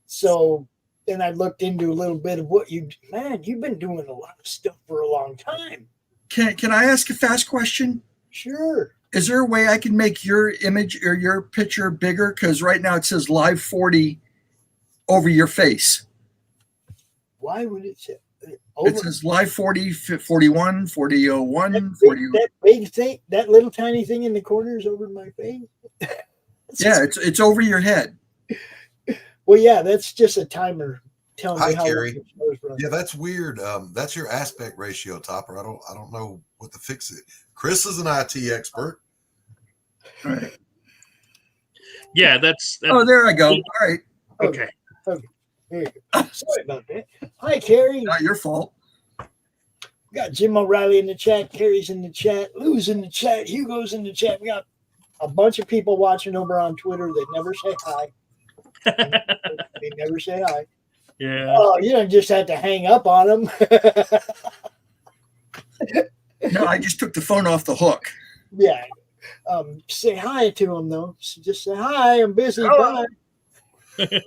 So then I looked into a little bit of what you've been doing a lot of stuff for a long time. Can I ask a fast question? Sure. Is there a way I can make your image or your picture bigger? Because right now it says live 40 over your face. Why would it say? It says live 40, 41, 4001, that big thing, that little tiny thing in the corner is over my face. Yeah, it's over your head. Well, yeah, that's just a timer telling Hi, me how Carrie. long the show's running. Yeah, that's weird. That's your aspect ratio, Topper. I don't know what to fix it. Chris is an IT expert. All right. Yeah, that's Oh, there I go. All right. okay. There you go. Sorry about that. Hi, Carrie. Not your fault. Got Jim O'Reilly in the chat. Carrie's in the chat. Lou's in the chat. Hugo's in the chat. We got a bunch of people watching over on Twitter that never say hi. They never say hi. Yeah. Oh, you don't just have to hang up on them. No, I just took the phone off the hook. Yeah. Say hi to them, though. Just say hi. I'm busy. Hello. Bye.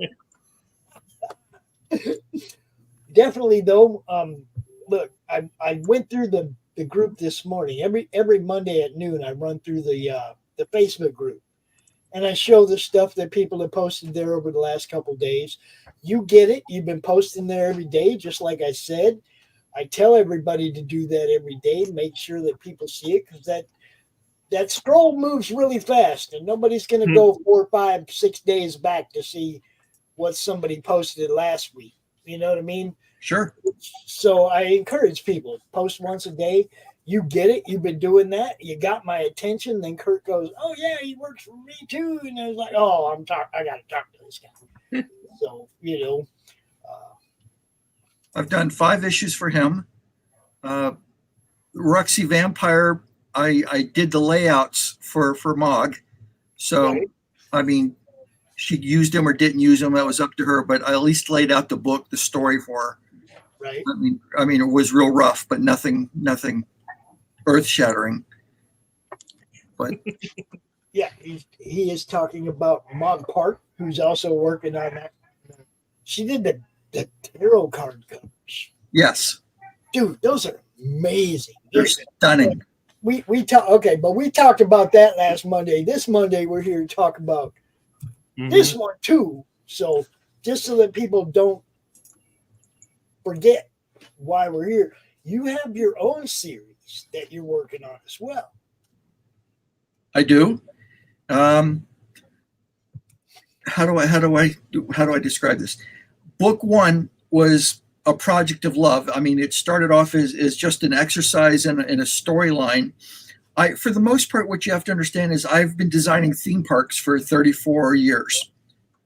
Definitely, though. Look, I went through the group this morning. Every Monday at noon, I run through the Facebook group, and I show the stuff that people have posted there over the last couple of days. You get it. You've been posting there every day, just like I said. I tell everybody to do that every day. Make sure that people see it, because that scroll moves really fast, and nobody's going to go 4, 5, 6 days back to see what somebody posted last week. You know what I mean? Sure. So I encourage people, post once a day. You get it. You've been doing that. You got my attention. Then Kurt goes, oh, yeah, he works for me too. And I was like, oh, I got to talk to this guy. So, you know. I've done 5 issues for him. Roxy Vampire, I did the layouts for Mog. So, Right. I mean, she used them or didn't use them. That was up to her, but I at least laid out the book, the story for her. Right. I mean, it was real rough, but nothing earth shattering. But Yeah, he is talking about Mog Park, who's also working on that. She did the tarot card covers. yes, Dude, those are amazing. they're stunning. We talked about that last Monday. This Monday we're here to talk about this one too. So just so that people don't forget why we're here, you have your own series that you're working on as well. I do. How do I describe this? Book 1 was a project of love. I mean, it started off as just an exercise and a storyline. For the most part, what you have to understand is I've been designing theme parks for 34 years.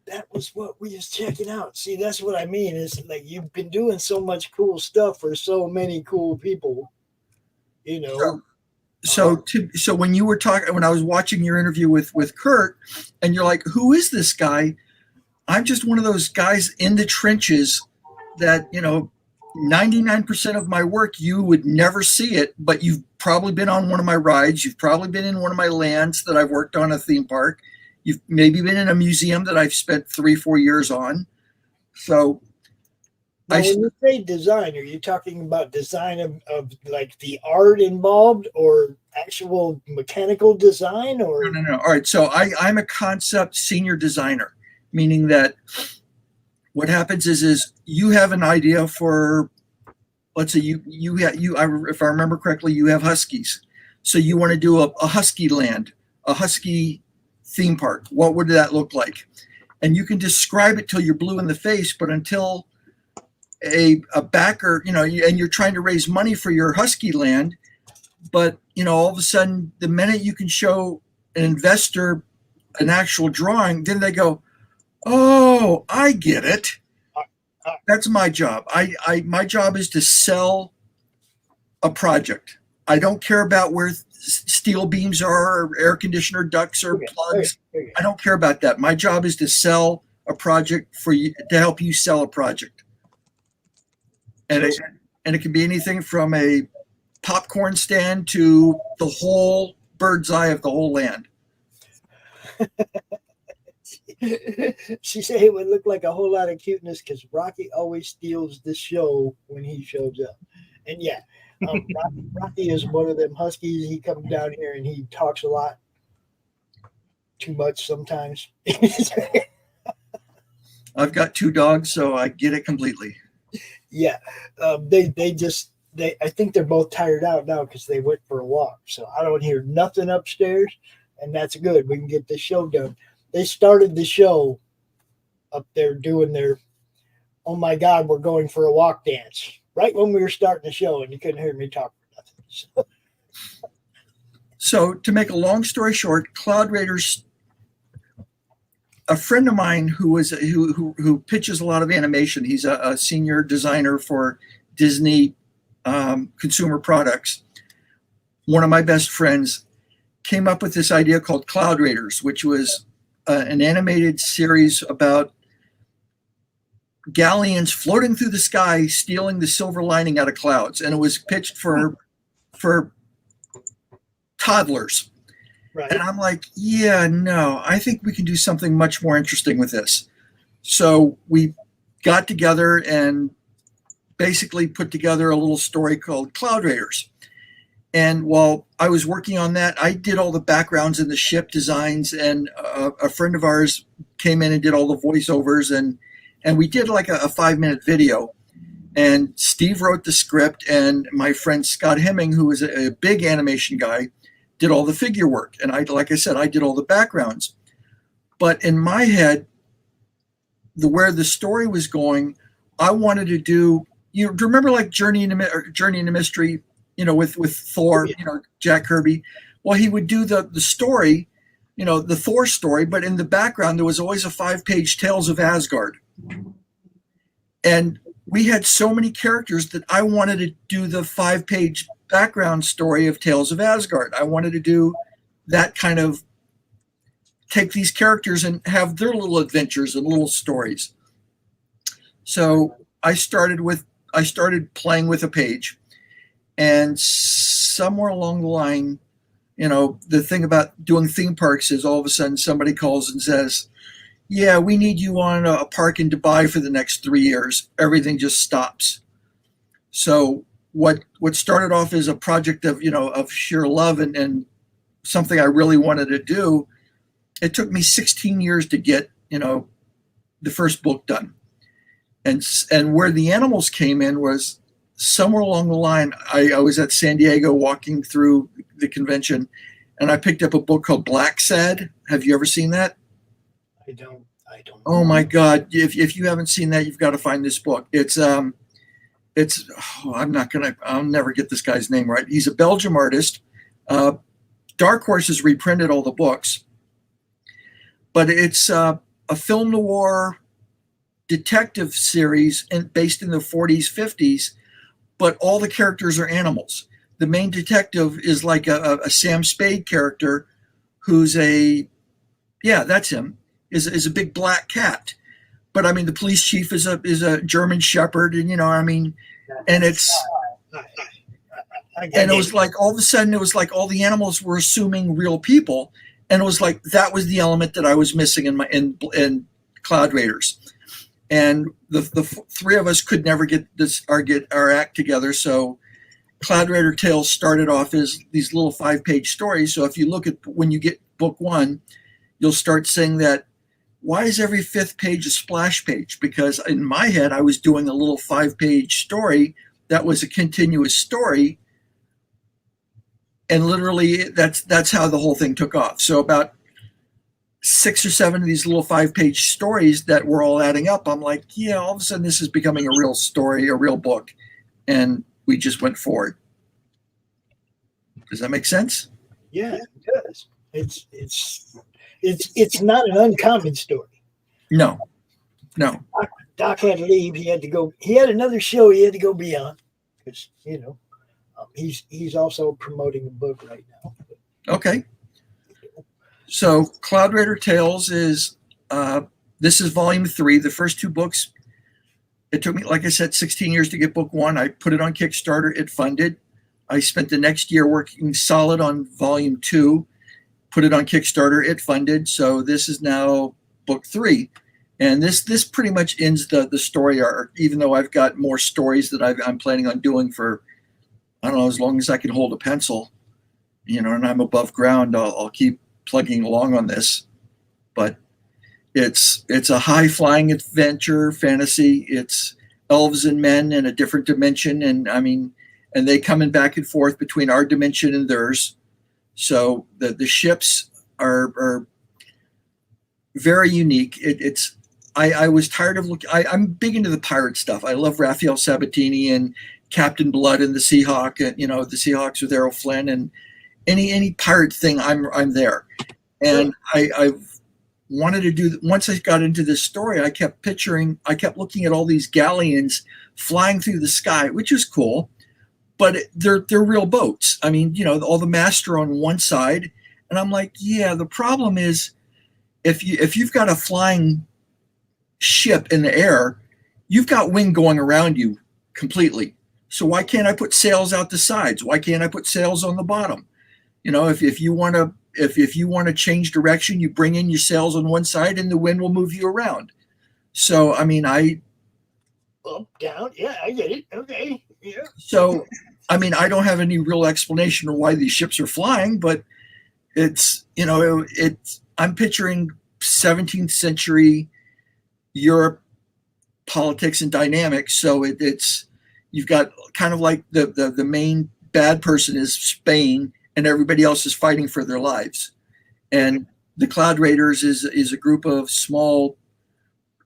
That was what we was checking out. See, that's what I mean. Is like you've been doing so much cool stuff for so many cool people. You know. So when you were talking, when I was watching your interview with Kurt, and you're like, who is this guy? I'm just one of those guys in the trenches that, 99% of my work, you would never see it, but you've probably been on one of my rides. You've probably been in one of my lands that I've worked on a theme park. You've maybe been in a museum that I've spent 3-4 years on. So now, when you say design, are you talking about design of like the art involved or actual mechanical design or? No. All right. So I'm a concept senior designer, meaning that what happens is you have an idea for, let's say if I remember correctly, you have huskies. So you want to do a husky land, a husky theme park. What would that look like? And you can describe it till you're blue in the face, but until a backer, and you're trying to raise money for your Husky land, but all of a sudden, the minute you can show an investor an actual drawing, then they go, "Oh, I get it." That's my job. My job is to sell a project. I don't care about where steel beams are, or air conditioner ducts, or plugs. I don't care about that. My job is to sell a project for you, to help you sell a project. And it can be anything from a popcorn stand to the whole bird's eye of the whole land. She said it would look like a whole lot of cuteness because Rocky always steals the show when he shows up. And yeah, Rocky is one of them Huskies. He comes down here and he talks a lot, too much sometimes. I've got 2 dogs, so I get it completely. Yeah, I think they're both tired out now because they went for a walk. So I don't hear nothing upstairs, and that's good. We can get this show done. They started the show up there doing their, "Oh my God, we're going for a walk" dance right when we were starting the show, and you couldn't hear me talk for nothing. So to make a long story short, Cloud Raiders. A friend of mine who pitches a lot of animation. He's a senior designer for Disney consumer products. One of my best friends came up with this idea called Cloud Raiders, which was an animated series about galleons floating through the sky, stealing the silver lining out of clouds. And it was pitched for toddlers. Right. And I'm like, yeah, no, I think we can do something much more interesting with this. So we got together and basically put together a little story called Cloud Raiders. And while I was working on that, I did all the backgrounds and the ship designs, and a friend of ours came in and did all the voiceovers, and we did like a 5-minute video. And Steve wrote the script, and my friend Scott Hemming, who is a big animation guy, did all the figure work. And like I said, I did all the backgrounds. But in my head, where the story was going, I wanted to do, do you remember like Journey into Mystery, with Thor, Jack Kirby? Well, he would do the story, the Thor story, but in the background, there was always a 5-page Tales of Asgard. And we had so many characters that I wanted to do the 5-page background story of Tales of Asgard. I wanted to do that kind of, take these characters and have their little adventures and little stories. So I started playing with a page, and somewhere along the line, the thing about doing theme parks is all of a sudden somebody calls and says, "Yeah, we need you on a park in Dubai for the next 3 years." Everything just stops. So what started off as a project of sheer love and something I really wanted to do, it took me 16 years to get the first book done. And where the animals came in was somewhere along the line. I was at San Diego walking through the convention, and I picked up a book called Black Sad. Have you ever seen that? I don't. Oh my God! If you haven't seen that, you've got to find this book. I'll never get this guy's name right. He's a Belgium artist. Dark Horse has reprinted all the books, but it's a film noir detective series based in the 40s, 50s, but all the characters are animals. The main detective is like a Sam Spade character who's that's him, is a big black cat. But I mean, the police chief is a German Shepherd, and and it's, and it was like all of a sudden, it was like all the animals were assuming real people. And it was like, that was the element that I was missing in Cloud Raiders. And the 3 of us could never get our act together. So Cloud Raider Tales started off as these little 5-page stories. So if you look at, when you get book 1, you'll start saying that, why is every 5th page a splash page? Because in my head, I was doing a little 5-page story that was a continuous story. And literally that's how the whole thing took off. So about 6 or 7 of these little 5-page stories that were all adding up. I'm like, yeah, all of a sudden this is becoming a real story, a real book. And we just went forward. Does that make sense? Yeah, it does. It's not an uncommon story. No. Doc had to leave. He had to go. He had another show he had to go be on because he's also promoting a book right now. Okay. So Cloud Raider Tales is this is volume 3. The first 2 books. It took me, like I said, 16 years to get book 1. I put it on Kickstarter. It funded. I spent the next year working solid on volume 2. Put it on Kickstarter. It funded. So this is now book 3. And this pretty much ends the story arc, even though I've got more stories that I'm planning on doing for, I don't know, as long as I can hold a pencil, and I'm above ground, I'll keep plugging along on this. But it's a high-flying adventure fantasy. It's elves and men in a different dimension. And and they coming back and forth between our dimension and theirs. So the ships are very unique. I was tired of looking. I'm big into the pirate stuff. I love Raphael Sabatini and Captain Blood and the Seahawk, and the Seahawks with Errol Flynn, and any pirate thing. I'm there, and I wanted to do. Once I got into this story, I kept looking at all these galleons flying through the sky, which is cool, but they're real boats. All the masts are on one side, and I'm like, yeah. The problem is, if you've got a flying ship in the air, you've got wind going around you completely. So why can't I put sails out the sides? Why can't I put sails on the bottom? If you want to change direction, you bring in your sails on one side and the wind will move you around. So up, down, yeah, I get it. Okay, yeah. So I don't have any real explanation of why these ships are flying, but I'm picturing 17th century Europe politics and dynamics. So you've got kind of like the main bad person is Spain, and everybody else is fighting for their lives. And the Cloud Raiders is a group of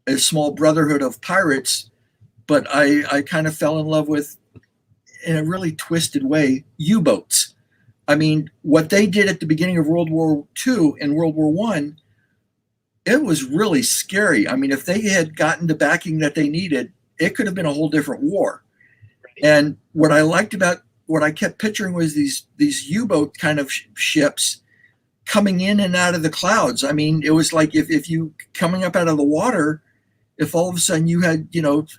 a small brotherhood of pirates. But I kind of fell in love with, in a really twisted way, U-boats. What they did at the beginning of World War II and World War I, it was really scary. If they had gotten the backing that they needed, it could have been a whole different war. And what I liked about what I kept picturing was these U-boat kind of ships coming in and out of the clouds. It was like if you coming up out of the water, if all of a sudden you had,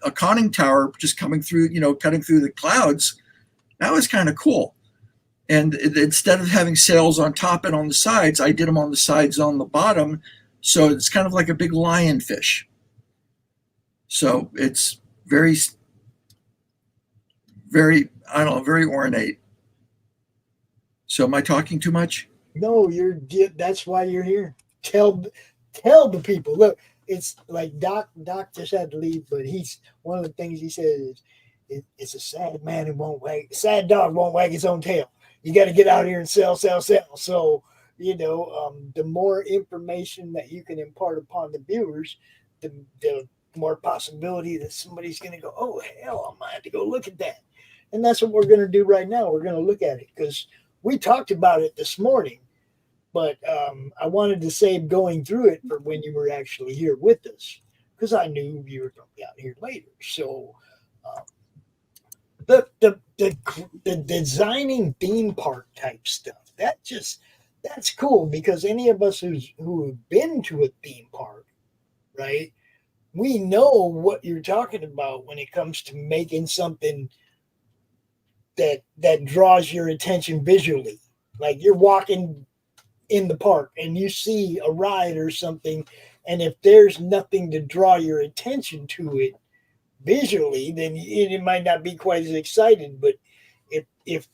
a conning tower just coming through, cutting through the clouds, that was kind of cool. And instead of having sails on top and on the sides, I did them on the sides, on the bottom. So it's kind of like a big lionfish. So it's very, very, very ornate. So am I talking too much? No, that's why you're here. Tell the people. Look, it's like Doc just had to leave, but one of the things he says is it's a sad man who sad dog won't wag his own tail. You got to get out here and sell. So, the more information that you can impart upon the viewers, the more possibility that somebody's going to go, oh, hell, I might have to go look at that. And that's what we're going to do right now. We're going to look at it because we talked about it this morning, but I wanted to save going through it for when you were actually here with us because I knew you were going to be out here later. So the designing theme park type stuff, that's cool because any of us who have been to a theme park, right, we know what you're talking about when it comes to making something that draws your attention visually. Like you're walking in the park and you see a ride or something, and if there's nothing to draw your attention to it visually, then it might not be quite as exciting. But if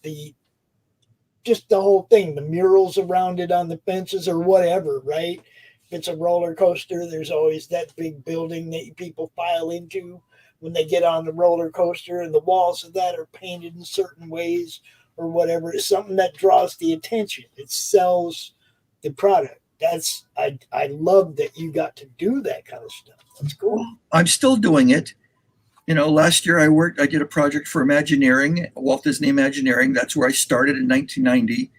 the whole thing, the murals around it on the fences or whatever, right? If it's a roller coaster, there's always that big building that people file into when they get on the roller coaster, and the walls of that are painted in certain ways or whatever. It's something that draws the attention. It sells the product. I love that you got to do that kind of stuff. That's cool. I'm still doing it. Last year I did a project for Imagineering, Walt Disney Imagineering. That's where I started in 1990.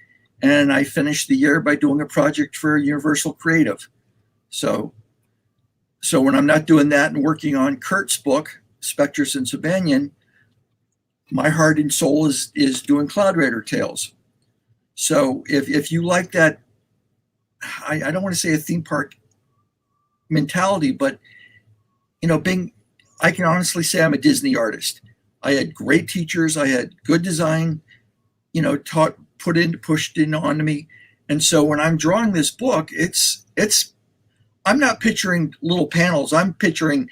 And I finished the year by doing a project for Universal Creative. So when I'm not doing that and working on Kurt's book, Spectres and Sabanian, my heart and soul is doing Cloud Raider Tales. So if you like that, I don't want to say a theme park mentality, but I can honestly say I'm a Disney artist. I had great teachers. I had good design, pushed in onto me. And so when I'm drawing this book, I'm not picturing little panels. I'm picturing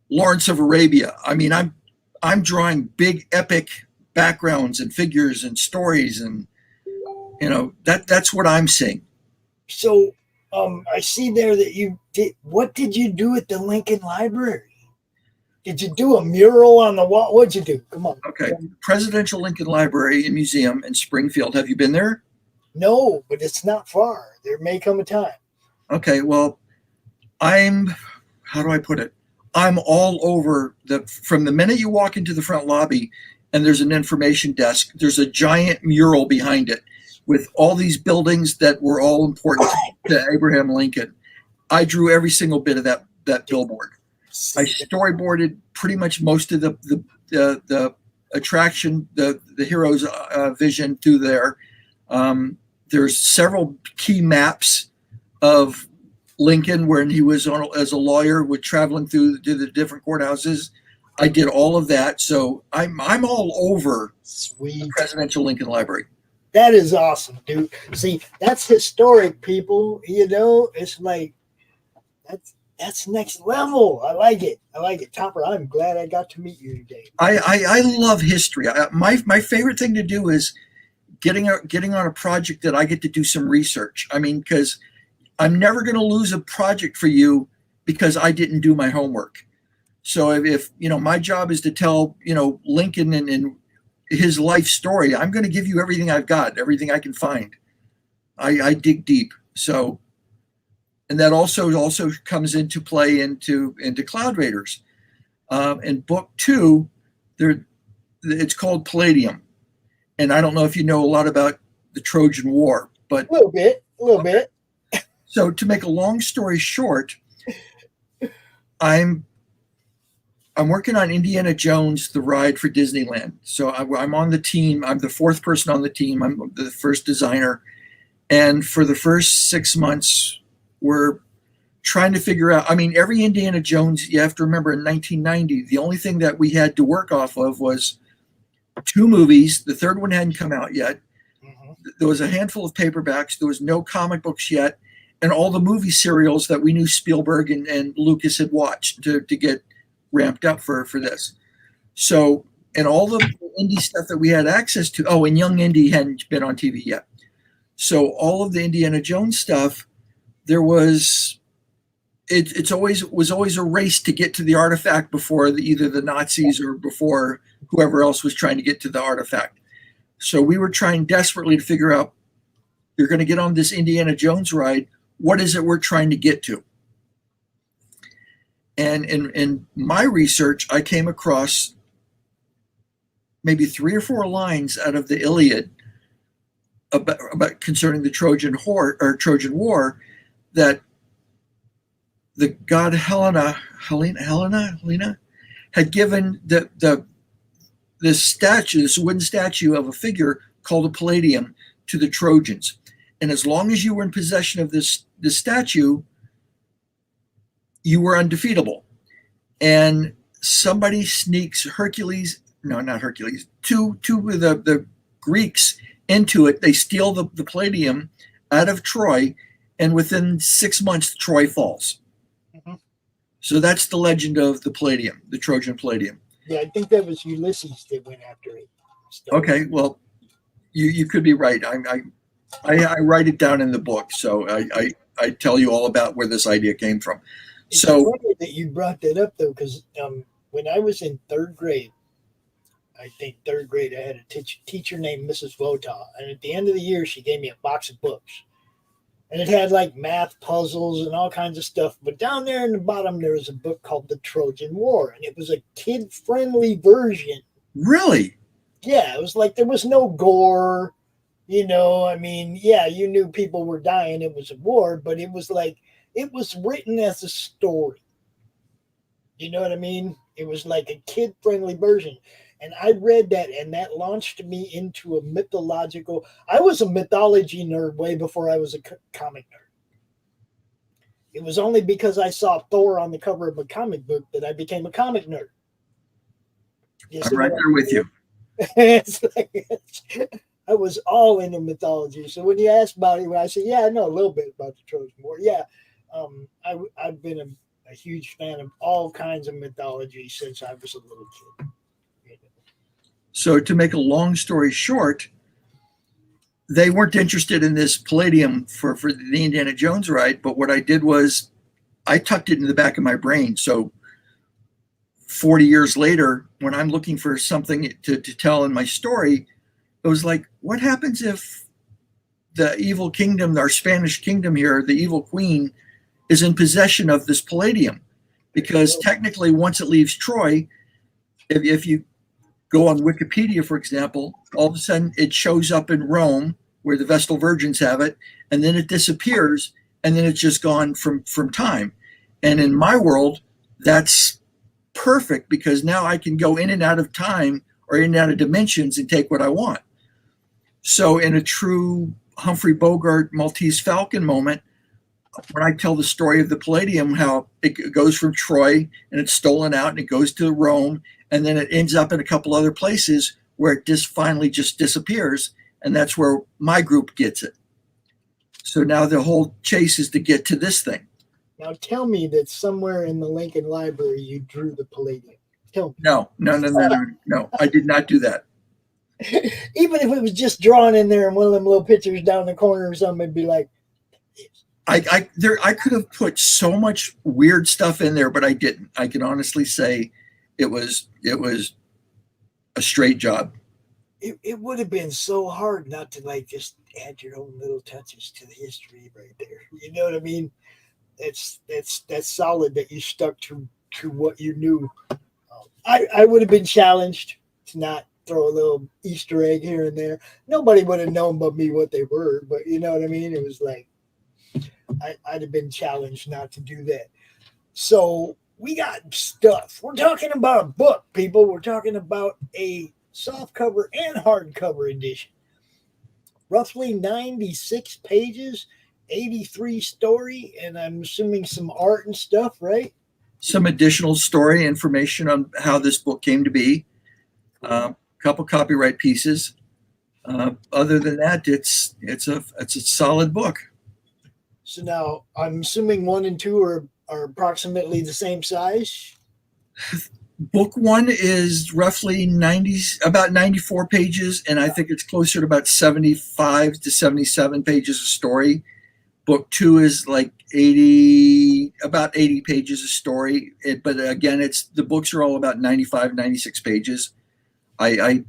Lawrence of Arabia. I mean, I'm drawing big epic backgrounds and figures and stories, and that's what I'm seeing. So I see there that what did you do at the Lincoln Library? Did you do a mural on the wall? What'd you do? Come on. Okay. Presidential Lincoln Library and Museum in Springfield. Have you been there? No, but it's not far. There may come a time. Okay. Well, how do I put it? I'm all over from the minute you walk into the front lobby and there's an information desk, there's a giant mural behind it with all these buildings that were all important to Abraham Lincoln. I drew every single bit of that billboard. I storyboarded pretty much most of the attraction, the hero's vision through there. There's several key maps of Lincoln when he was as a lawyer traveling through the different courthouses. I did all of that, so I'm all over the Presidential Lincoln Library. That is awesome, dude. See, that's historic, people. It's like that's next level. I like it. Topper, I'm glad I got to meet you today. I love history. My favorite thing to do is getting on a project that I get to do some research. I mean, because I'm never going to lose a project for you because I didn't do my homework. So if my job is to tell Lincoln and his life story, I'm going to give you everything I've got, everything I can find. I dig deep. So. And that also comes into play into Cloud Raiders. In book 2, it's called Palladium, and I don't know if you know a lot about the Trojan War, but a little bit. So to make a long story short, I'm working on Indiana Jones: The Ride for Disneyland. So I'm on the team. I'm the 4th person on the team. I'm the first designer, and for the first 6 months, we're trying to figure out, every Indiana Jones, you have to remember in 1990, the only thing that we had to work off of was 2 movies. The 3rd one hadn't come out yet. Mm-hmm. There was a handful of paperbacks. There was no comic books yet. And all the movie serials that we knew Spielberg and Lucas had watched to get ramped up for this. So, and all the indie stuff that we had access to, and Young Indy hadn't been on TV yet. So all of the Indiana Jones stuff, there was, it was always a race to get to the artifact before either the Nazis or before whoever else was trying to get to the artifact. So we were trying desperately to figure out, you're going to get on this Indiana Jones ride. What is it we're trying to get to? And in my research, I came across maybe 3 or 4 lines out of the Iliad about concerning the Trojan War, that the god Helena had given this wooden statue of a figure called a Palladium to the Trojans. And as long as you were in possession of this statue, you were undefeatable. And somebody sneaks two of the Greeks into it. They steal the Palladium out of Troy, and within 6 months, Troy falls. Mm-hmm. So that's the legend of the Palladium, the Trojan Palladium. Yeah, I think that was Ulysses that went after it. Okay, well, you could be right. I write it down in the book, so I tell you all about where this idea came from. It's funny that you brought that up, though, because when I was in 3rd grade, I had a teacher named Mrs. Vota, and at the end of the year, she gave me a box of books. And it had like math puzzles and all kinds of stuff. But down there in the bottom, there was a book called The Trojan War, and it was a kid-friendly version. Really? Yeah, it was like there was no gore. You know, I mean, yeah, you knew people were dying. It was a war, but it was like, it was written as a story. You know what I mean? It was like a kid-friendly version. And I read that, and that launched me into a mythological. I was a mythology nerd way before I was a comic nerd. It was only because I saw Thor on the cover of a comic book that I became a comic nerd. I'm right there with you. It's like, I was all into mythology. So when you ask about it, when I say, yeah, I know a little bit about the Trojan War. Yeah, I've been a huge fan of all kinds of mythology since I was a little kid. So to make a long story short, they weren't interested in this Palladium for the Indiana Jones ride. But what I did was I tucked it in the back of my brain. So 40 years later, when I'm looking for something to tell in my story, it was like, what happens if the evil kingdom, our Spanish kingdom here, the evil queen, is in possession of this Palladium? Because technically, once it leaves Troy, if you go on Wikipedia, for example, all of a sudden it shows up in Rome where the Vestal Virgins have it, and then it disappears, and then it's just gone from time. And in my world, that's perfect, because now I can go in and out of time or in and out of dimensions and take what I want. So in a true Humphrey Bogart Maltese Falcon moment, when I tell the story of the Palladium, how it goes from Troy and it's stolen out and it goes to Rome, and then it ends up in a couple other places where it just finally just disappears. And that's where my group gets it. So now the whole chase is to get to this thing. Now tell me that somewhere in the Lincoln Library you drew the Palladium. Tell me. No, I did not do that. Even if it was just drawn in there and one of them little pictures down the corner or something, it'd be like, I could have put so much weird stuff in there, but I didn't. I can honestly say it was a straight job. It would have been so hard not to like just add your own little touches to the history right there. You know what I mean? That's solid that you stuck to what you knew. I would have been challenged to not throw a little Easter egg here and there. Nobody would have known but me what they were, but you know what I mean? It was like, I'd have been challenged not to do that. So we got stuff. We're talking about a book, people. We're talking about a softcover and hardcover edition. Roughly 96 pages, 83 story, and I'm assuming some art and stuff, right? Some additional story information on how this book came to be. Couple copyright pieces. Other than that, it's a solid book. So now I'm assuming 1 and 2 are approximately the same size. Book 1 is roughly about 94 pages, and I think it's closer to about 75 to 77 pages of story. Book 2 is like about 80 pages of story. But again, the books are all about 95, 96 pages. I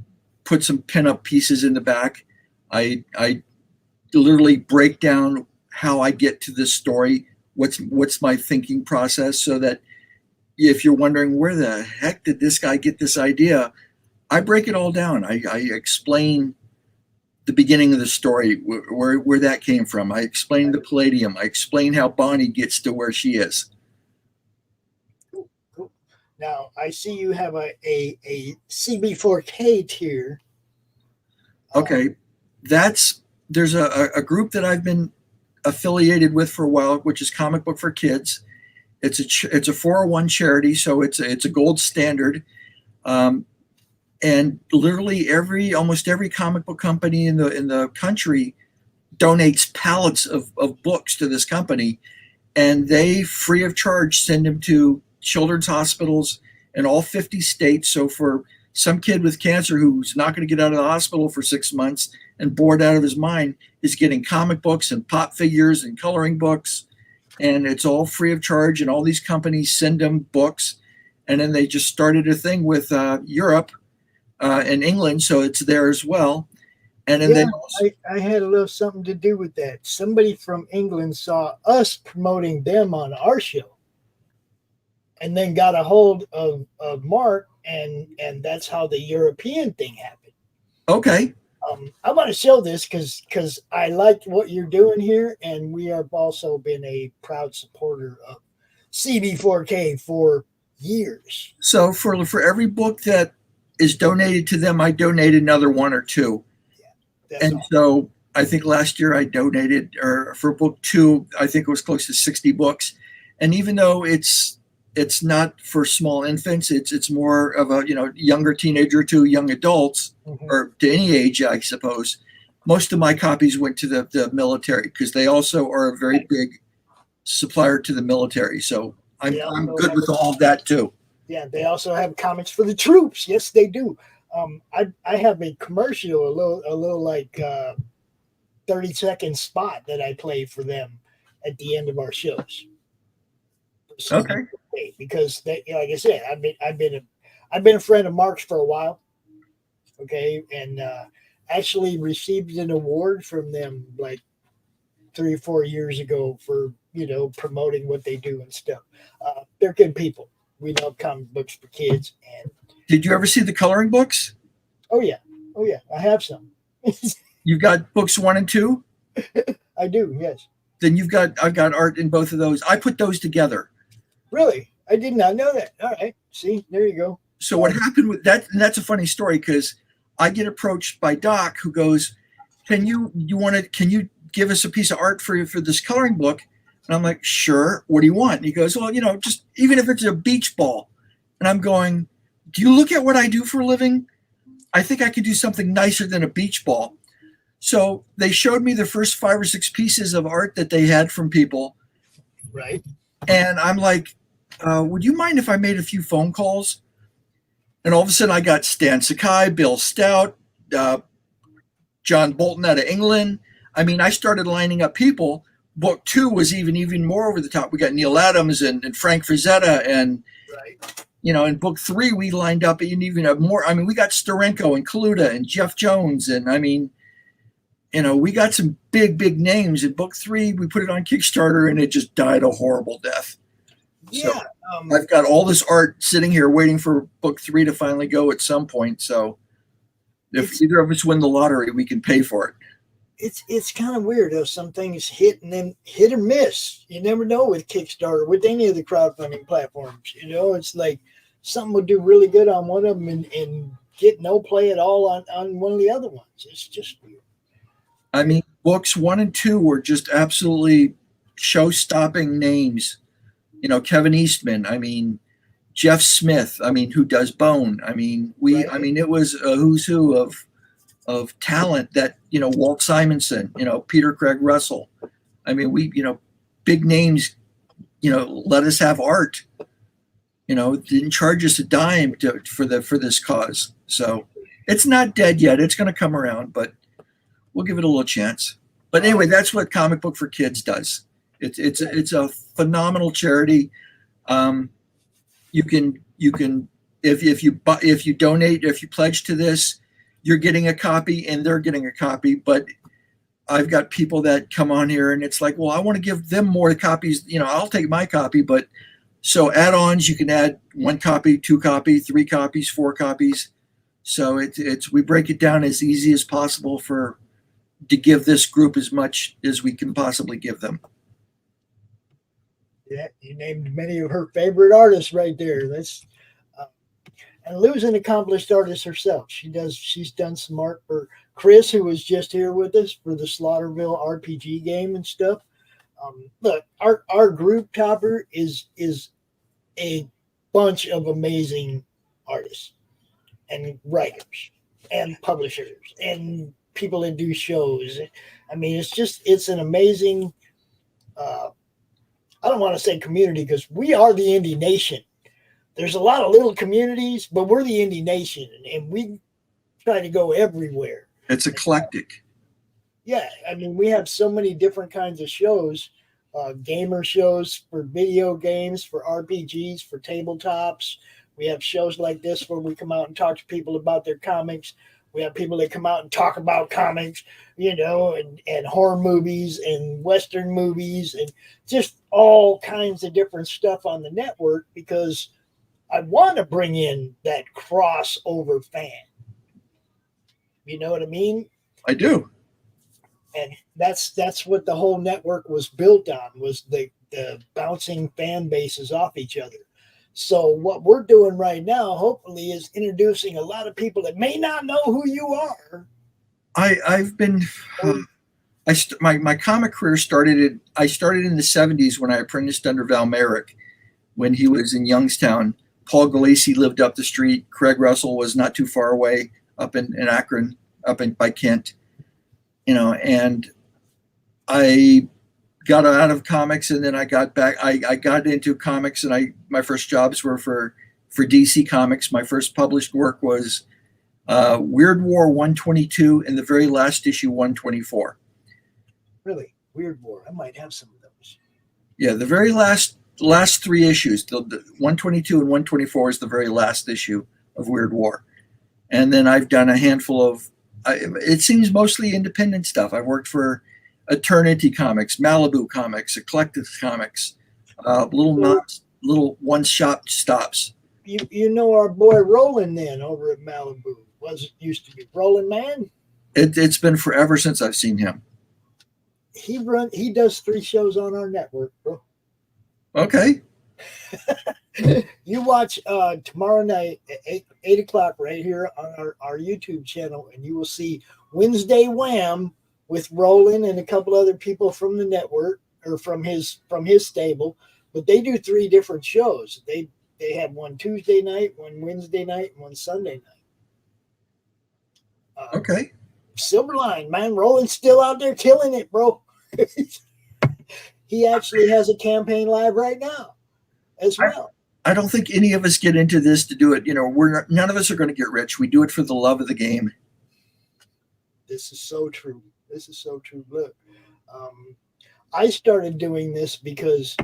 put some pin-up pieces in the back. I literally break down how I get to this story, what's my thinking process, so that if you're wondering where the heck did this guy get this idea, I break it all down. I explain the beginning of the story, where that came from. I explain the Palladium. I explain how Bonnie gets to where she is. Cool. Now I see you have a CB4K tier. Okay, there's a group that I've been affiliated with for a while, which is Comic Book for Kids. It's a 401 charity, so it's a gold standard, and literally almost every comic book company in the country donates pallets of books to this company, and they free of charge send them to children's hospitals in all 50 states. So for some kid with cancer who's not going to get out of the hospital for 6 months and bored out of his mind is getting comic books and pop figures and coloring books, and it's all free of charge. And all these companies send them books, and then they just started a thing with Europe and England, so it's there as well. And then they also, I had a little something to do with that. Somebody from England saw us promoting them on our show, and then got a hold of Mark, and that's how the European thing happened. okay. I want to show this because I like what you're doing here, and we have also been a proud supporter of CB4K for years. So for every book that is donated to them, I donate another one or two. And That's so I think last year I donated, or for book 2, I think it was close to 60 books. And even though it's not for small infants, it's more of a younger teenager to young adults, or to any age, I suppose. Most of my copies went to the military, because they also are a very big supplier to the military. So I'm good with all of that too. Yeah, they also have comics for the troops. Yes, they do. I have a commercial, a little like 30-second spot that I play for them at the end of our shows. Okay. Because they, like I said, I've been a friend of Mark's for a while. Okay, and actually received an award from them like 3 or 4 years ago for promoting what they do and stuff. They're good people. We love comic books for kids. And did you ever see the coloring books? Oh yeah, I have some. You've got books 1 and 2? I do, yes. Then I've got art in both of those. I put those together. Really? I did not know that. All right. See, there you go. So what happened with that, and that's a funny story, because I get approached by Doc, who goes, can you give us a piece of art for this coloring book? And I'm like, sure. What do you want? And he goes, well, just even if it's a beach ball. And I'm going, do you look at what I do for a living? I think I could do something nicer than a beach ball. So they showed me the first 5 or 6 pieces of art that they had from people. Right. And I'm like, would you mind if I made a few phone calls? And all of a sudden I got Stan Sakai, Bill Stout, John Bolton out of England. I mean, I started lining up people. Book 2 was even more over the top. We got Neil Adams and Frank Frazetta, and right. In book 3 we lined up even more. I mean, we got Steranko and Kaluta and Jeff Jones, and I mean, we got some big names. In book 3 we put it on Kickstarter, and it just died a horrible death. Yeah. So I've got all this art sitting here waiting for book 3 to finally go at some point. So if either of us win the lottery, we can pay for it. It's kind of weird how some things hit and then hit or miss. You never know with Kickstarter, with any of the crowdfunding platforms. It's like something will do really good on one of them and get no play at all on one of the other ones. It's just weird. I mean, books 1 and 2 were just absolutely show-stopping names. Kevin Eastman. I mean, Jeff Smith. I mean, who does Bone? I mean, I mean, it was a who's who of talent that, Walt Simonson, Peter Craig Russell. I mean, we, big names, let us have art, didn't charge us a dime for this cause. So it's not dead yet. It's going to come around, but we'll give it a little chance. But anyway, that's what Comic Book for Kids does. It's a phenomenal charity. You can if you donate, if you pledge to this, you're getting a copy and they're getting a copy. But I've got people that come on here and it's like, well, I want to give them more copies. I'll take my copy, but so add-ons, you can add 1 copy, 2 copies, 3 copies, 4 copies. So we break it down as easy as possible to give this group as much as we can possibly give them. Yeah, you named many of her favorite artists right there. That's and Lou's an accomplished artist herself. She's done some art for Chris, who was just here with us for the Slaughterville RPG game and stuff. Look, our group topper is a bunch of amazing artists and writers and publishers and people that do shows. I mean, it's an amazing. I don't want to say community because we are the Indie Nation. There's a lot of little communities, but we're the Indie Nation, and we try to go everywhere. It's eclectic. Yeah, I mean, we have so many different kinds of shows, gamer shows for video games, for RPGs, for tabletops. We have shows like this where we come out and talk to people about their comics. We have people that come out and talk about comics, and horror movies and Western movies and just all kinds of different stuff on the network, because I want to bring in that crossover fan. You know what I mean? I do. And that's what the whole network was built on, was the bouncing fan bases off each other. So what we're doing right now, hopefully, is introducing a lot of people that may not know who you are. I've been my comic career started in the 70s when I apprenticed under Val Merrick when he was in Youngstown. Paul Galassi lived up the street. Craig Russell was not too far away up in Akron, by Kent. And I got out of comics, and then I got back. I got into comics, and my first jobs were for DC Comics. My first published work was Weird War 122 and the very last issue 124. Really? Weird War. I might have some of those. Yeah, the very last 3 issues. The 122 and 124 is the very last issue of Weird War. And then I've done a handful of, it seems mostly independent stuff. I've worked for Eternity Comics, Malibu Comics, Eclectic Comics, little one-shot stops. You know our boy Roland then over at Malibu. Used to be Roland Man? It's been forever since I've seen him. He does 3 shows on our network, bro. Okay. You watch tomorrow night at 8 o'clock right here on our YouTube channel, and you will see Wednesday Wham with Roland and a couple other people from the network, or from his stable. But they do 3 different shows. They have one Tuesday night, one Wednesday night, and one Sunday night. Okay. Silverline, man, Roland's still out there killing it, bro. He actually has a campaign live right now as well. I don't think any of us get into this to do it. None of us are going to get rich. We do it for the love of the game. This is so true. Look, I started doing this because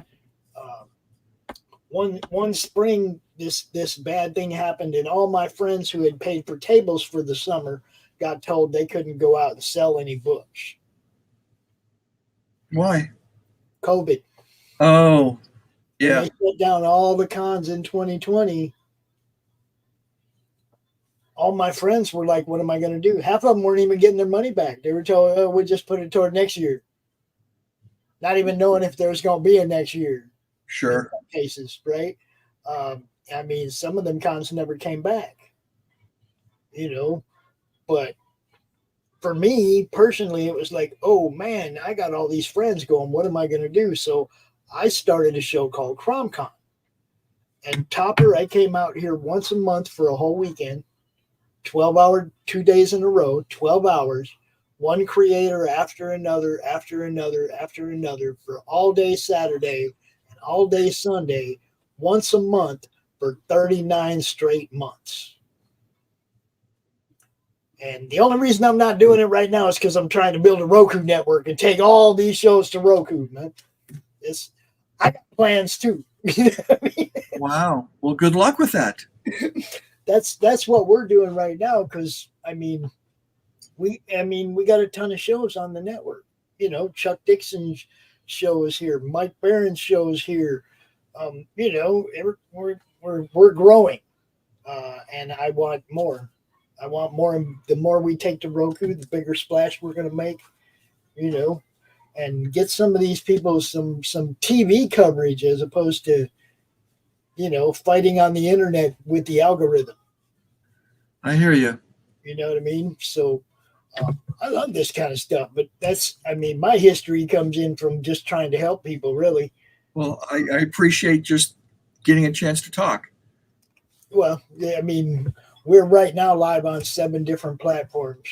one spring this bad thing happened, and all my friends who had paid for tables for the summer got told they couldn't go out and sell any books. Why? COVID. Oh, yeah. They shut down all the cons in 2020. All my friends were like, what am I going to do? Half of them weren't even getting their money back. They were told, we'll just put it toward next year. Not even knowing if there was going to be a next year. Sure. In some cases, right? Some of them cons never came back. But for me personally, it was like, oh man, I got all these friends going. What am I going to do? So I started a show called CromCon. And Topper, I came out here once a month for a whole weekend, 12-hour, 2 days in a row, 12 hours, one creator after another, for all day Saturday and all day Sunday, once a month for 39 straight months. And the only reason I'm not doing it right now is because I'm trying to build a Roku network and take all these shows to Roku, man. I got plans too. You know what I mean? Wow. Well, good luck with that. That's what we're doing right now, because we got a ton of shows on the network. Chuck Dixon's show is here, Mike Barron's show is here. We're growing, and I want more. And the more we take to Roku, the bigger splash we're going to make, and get some of these people some TV coverage as opposed to, fighting on the internet with the algorithm. I hear you. You know what I mean? So I love this kind of stuff, but my history comes in from just trying to help people, really. Well, I appreciate just getting a chance to talk. Well, we're right now live on 7 different platforms.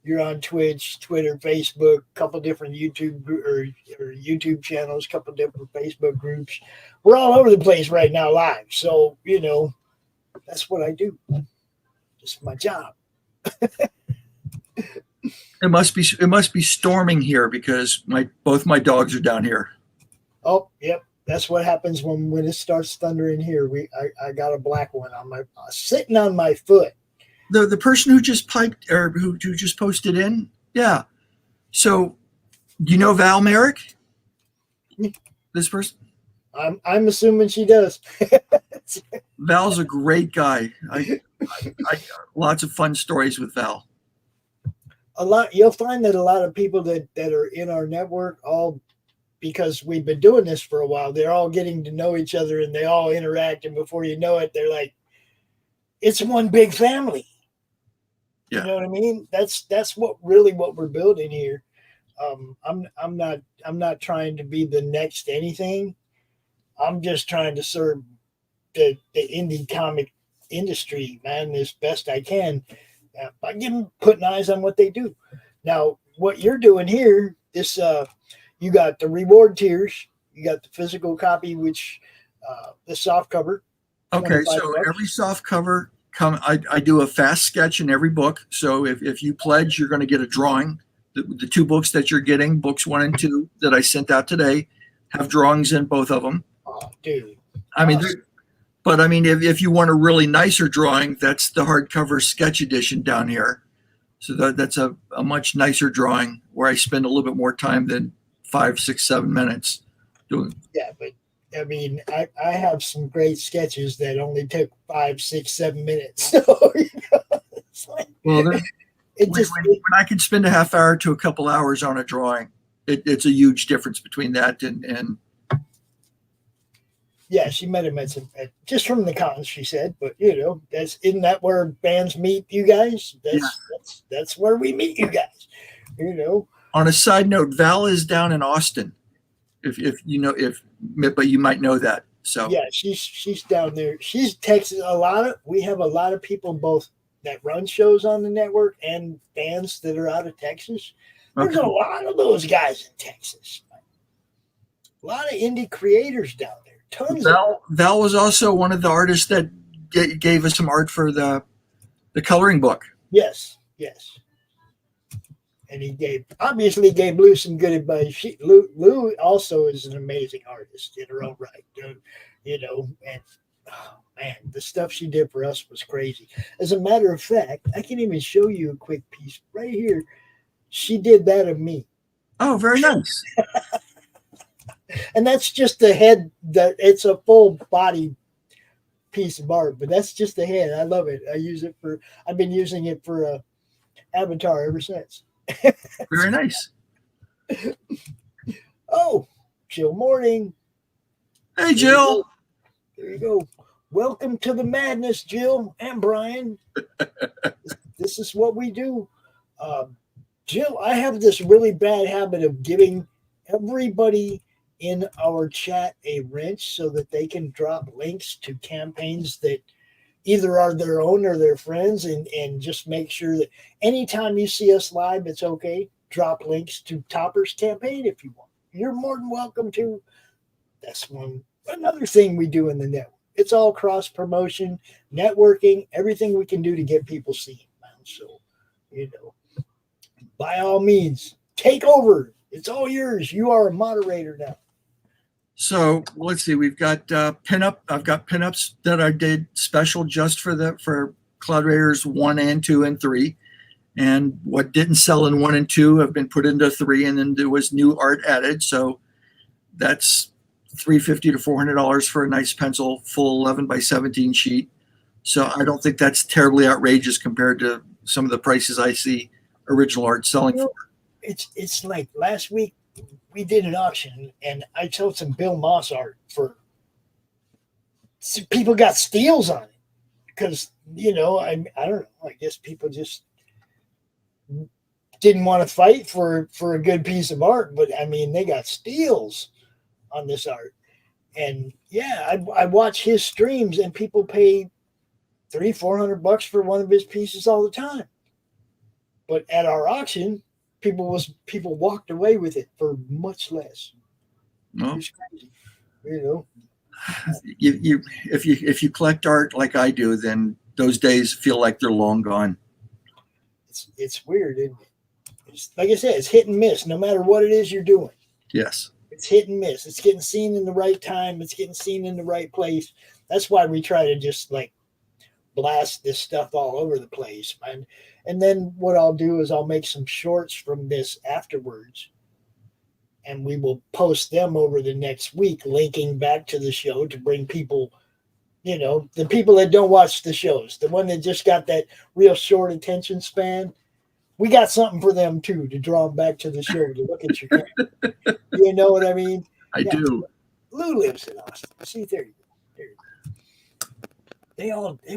You're on Twitch, Twitter, Facebook, a couple different YouTube or YouTube channels, a couple different Facebook groups. We're all over the place right now live. So, that's what I do. It's my job. It must be storming here because both my dogs are down here. Oh, yep. That's what happens when it starts thundering here. I got a black one on sitting on my foot. The person who just piped or who just posted in, yeah. So, do you know Val Merrick? This person? I'm assuming she does. Val's a great guy. I lots of fun stories with Val. You'll find that a lot of people that are in our network, all because we've been doing this for a while, they're all getting to know each other and they all interact, and before you know it, they're like, it's one big family. Yeah. You know what I mean? That's what we're building here. I'm not trying to be the next anything. I'm just trying to serve the indie comic industry, man, as best I can by putting eyes on what they do. Now, what you're doing here, this you got the reward tiers, you got the physical copy, which the soft cover. Okay, so every soft cover I do a fast sketch in every book. So if you pledge, you're going to get a drawing. The two books that you're getting, books 1 and 2 that I sent out today, have drawings in both of them. Oh, dude. I mean, but I mean, if you want a really nicer drawing, that's the hardcover sketch edition down here. So that's a much nicer drawing where I spend a little bit more time than 5, 6, 7 minutes doing. Yeah, but I mean, I have some great sketches that only took 5, 6, 7 minutes. So, it's like, well, when I can spend a half hour to a couple hours on a drawing, it's a huge difference between that and. Yeah, she met him at just from the cons, she said. But isn't that where bands meet you guys? That's where we meet you guys. On a side note, Val is down in Austin. But you might know that. So yeah, she's down there. She's Texas. We have a lot of people both that run shows on the network and bands that are out of Texas. There's a lot of those guys in Texas. A lot of indie creators down there. Tons. Val was also one of the artists that gave us some art for the coloring book. Yes. And he obviously gave Lou some good advice. Lou also is an amazing artist in her own right, and oh man, the stuff she did for us was crazy. As a matter of fact, I can even show you a quick piece right here. She did that of me. Oh, very nice. And that's just the head. It's a full body piece of art, but that's just the head. I love it. I've been using it for Avatar ever since. Very nice. Oh, Jill Morning. Hey, Jill. There you go. Welcome to the madness, Jill and Brian. This is what we do. Jill, I have this really bad habit of giving everybody in our chat a wrench so that they can drop links to campaigns that either are their own or their friends, and just make sure that anytime you see us live, it's okay. Drop links to Topper's campaign if you want. You're more than welcome to. That's another thing we do in the network. It's all cross promotion, networking, everything we can do to get people seen. So, by all means, take over. It's all yours. You are a moderator now. So let's see. We've got pinup. I've got pinups that I did special just for Cloud Raiders 1 and 2 and 3, and what didn't sell in 1 and 2 have been put into 3, and then there was new art added. So that's $350 to $400 for a nice pencil, full 11 by 17 sheet. So I don't think that's terribly outrageous compared to some of the prices I see original art selling for. It's like last week. We did an auction, and I sold some Bill Moss art for. People got steals on it because I don't know. I guess people just didn't want to fight for a good piece of art, but I mean they got steals on this art, and yeah, I watch his streams, and people pay $300-400 for one of his pieces all the time, but at our auction. People walked away with it for much less. No. It's crazy, If you collect art like I do, then those days feel like they're long gone. It's weird, isn't it? It's, like I said, it's hit and miss. No matter what it is you're doing, yes, it's hit and miss. It's getting seen in the right time. It's getting seen in the right place. That's why we try to just blast this stuff all over the place, man. And then what I'll do is I'll make some shorts from this afterwards, and we will post them over the next week, linking back to the show to bring people, the people that don't watch the shows, the one that just got that real short attention span. We got something for them too, to draw them back to the show to look at your camera. You know what I mean? I do. Lou lives in Austin. See, there you go.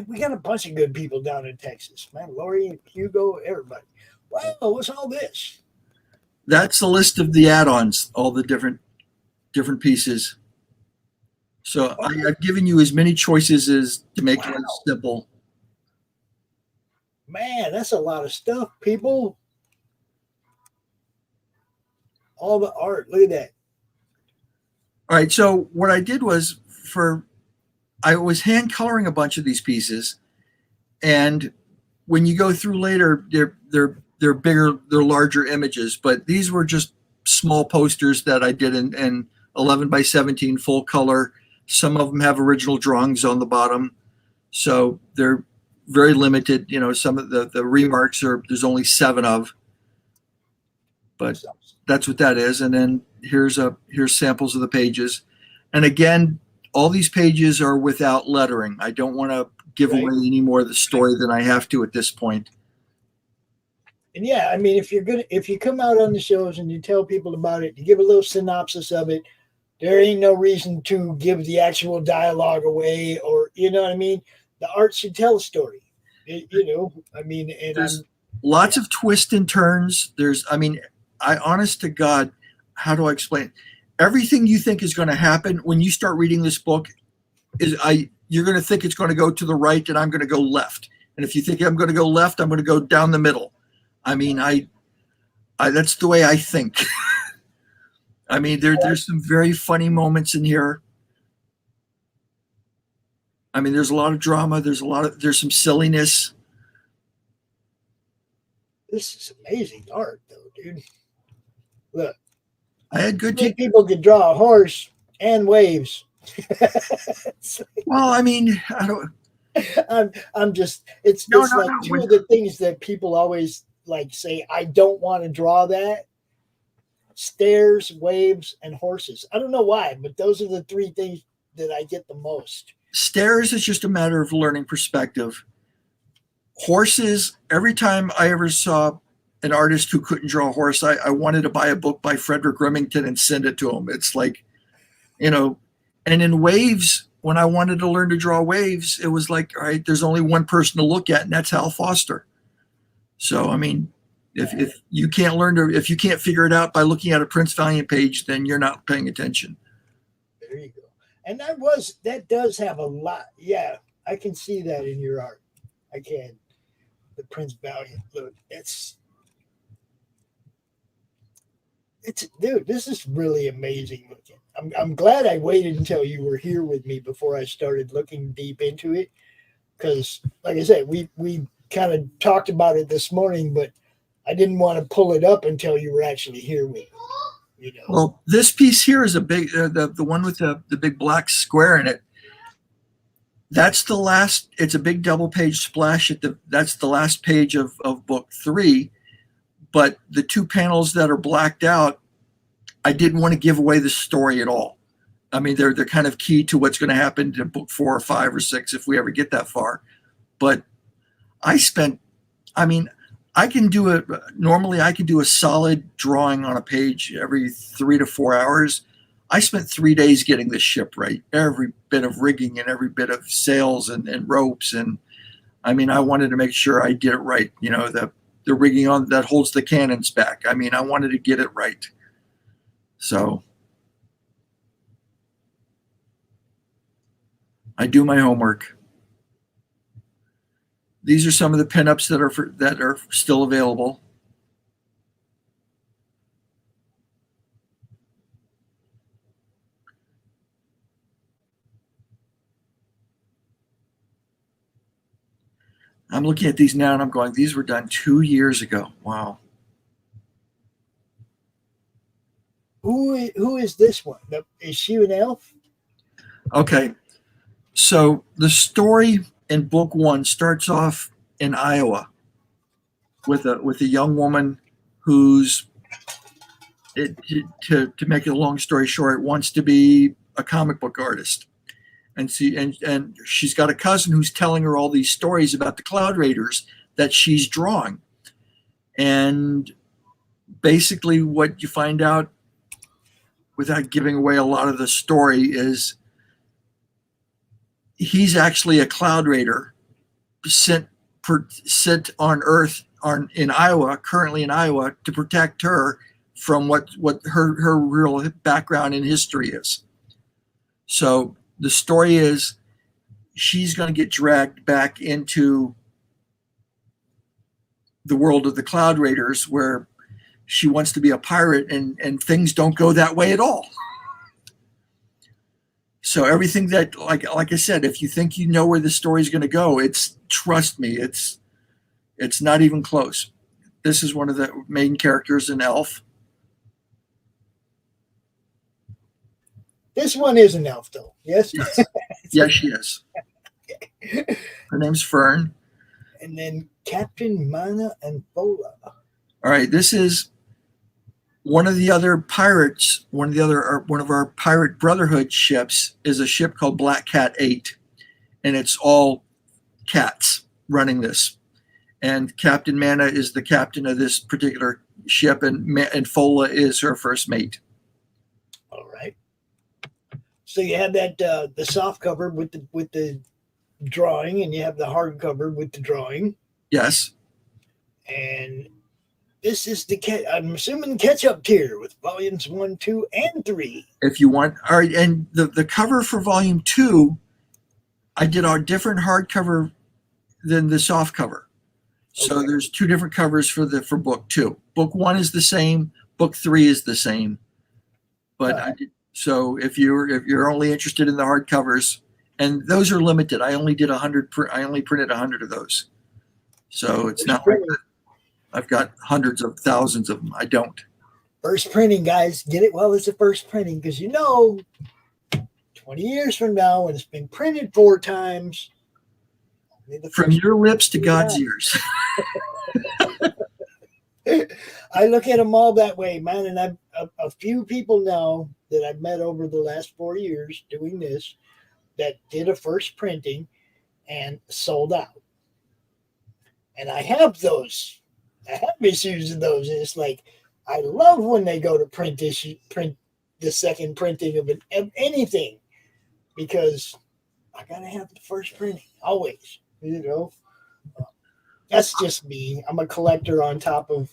We got a bunch of good people down in Texas, man. Laurie, Hugo, everybody. Wow, what's all this? That's the list of the add-ons, all the different pieces. So I've given you as many choices as to make it simple. Man, that's a lot of stuff, people. All the art. Look at that. All right. So what I did was I was hand coloring a bunch of these pieces, and when you go through later, they're bigger, they're larger images. But these were just small posters that I did in 11 by 17 full color. Some of them have original drawings on the bottom, so they're very limited. Some of the remarks there's only 7 of, but that's what that is. And then here's samples of the pages. And again, all these pages are without lettering. I don't want to give away any more of the story than I have to at this point. And yeah, I mean, if you come out on the shows and you tell people about it, you give a little synopsis of it, there ain't no reason to give the actual dialogue away, or, you know what I mean? The art should tell a story, and there's lots of twists and turns. I honest to God, how do I explain it? Everything you think is going to happen when you start reading this book you're going to think it's going to go to the right and I'm going to go left. And if you think I'm going to go left, I'm going to go down the middle. That's the way I think. There's some very funny moments in here. There's a lot of drama. There's some silliness. This is amazing art, though, dude. Look, I had good people could draw a horse and waves. Well, I don't. I'm just. It's two of the things that people always say. I don't want to draw that. Stairs, waves, and horses. I don't know why, but those are the 3 things that I get the most. Stairs is just a matter of learning perspective. Horses, every time I ever saw an artist who couldn't draw a horse, I wanted to buy a book by Frederick Remington and send it to him. It's and in waves, when I wanted to learn to draw waves, it was all right, there's only one person to look at, and that's Hal Foster. So, if you can't figure it out by looking at a Prince Valiant page, then you're not paying attention. There you go. And that does have a lot. Yeah, I can see that in your art. I can. The Prince Valiant look. Dude, this is really amazing looking. I'm glad I waited until you were here with me before I started looking deep into it. Because, like I said, we kind of talked about it this morning, but I didn't want to pull it up until you were actually here with me. Well, this piece here is a big, the one with the big black square in it. That's the last. It's a big double page splash that's the last page of book 3. But the 2 panels that are blacked out, I didn't want to give away the story at all. They're kind of key to what's going to happen to book 4 or 5 or 6 if we ever get that far. But I can do a solid drawing on a page every 3 to 4 hours. I spent 3 days getting this ship right, every bit of rigging and every bit of sails and ropes. And I wanted to make sure I did it right. The rigging on that holds the cannons back. I wanted to get it right. So I do my homework. These are some of the pinups that are still available. I'm looking at these now and I'm going, these were done 2 years ago. Wow. Who is this one? Is she an elf? Okay. So the story in book 1 starts off in Iowa with a young woman who's, to make it a long story short, wants to be a comic book artist. And she's got a cousin who's telling her all these stories about the Cloud Raiders that she's drawing. And basically what you find out, without giving away a lot of the story, is he's actually a Cloud Raider sent on Earth, in Iowa, currently in Iowa, to protect her from what her real background and history is. So the story is she's going to get dragged back into the world of the Cloud Raiders, where she wants to be a pirate, and things don't go that way at all. So everything that, like I said, if you think you know where the story's going to go, trust me, it's not even close. This is one of the main characters in Elf. This one is an elf, though. Yes? Yes, she is. Her name's Fern. And then Captain Mana and Fola. All right, this is one of the other pirates. One of our pirate brotherhood ships is a ship called Black Cat 8, and it's all cats running this. And Captain Mana is the captain of this particular ship, and Fola is her first mate. All right. So you have that the soft cover with the drawing, and you have the hard cover with the drawing. Yes. And this is I'm assuming the catch-up tier with volumes 1, 2, and 3. If you want, all right, and the cover for volume 2, I did a different hardcover than the soft cover. So Okay. there's 2 different covers for book 2. Book 1 is the same. Book 3 is the same. But so if you're only interested in the hardcovers, and those are limited, I only did 100. I only printed 100 of those. So it's not like I've got hundreds of thousands of them. I don't. First printing, guys. Get it while it's a first printing, because 20 years from now, when it's been printed 4 times. From your lips to God's ears. I look at them all that way, man. And I've a few people now that I've met over the last 4 years doing this that did a first printing and sold out. And I have those. I have issues of those. And it's like, I love when they go to print the second printing of anything, because I got to have the first printing always, That's just me. I'm a collector on top of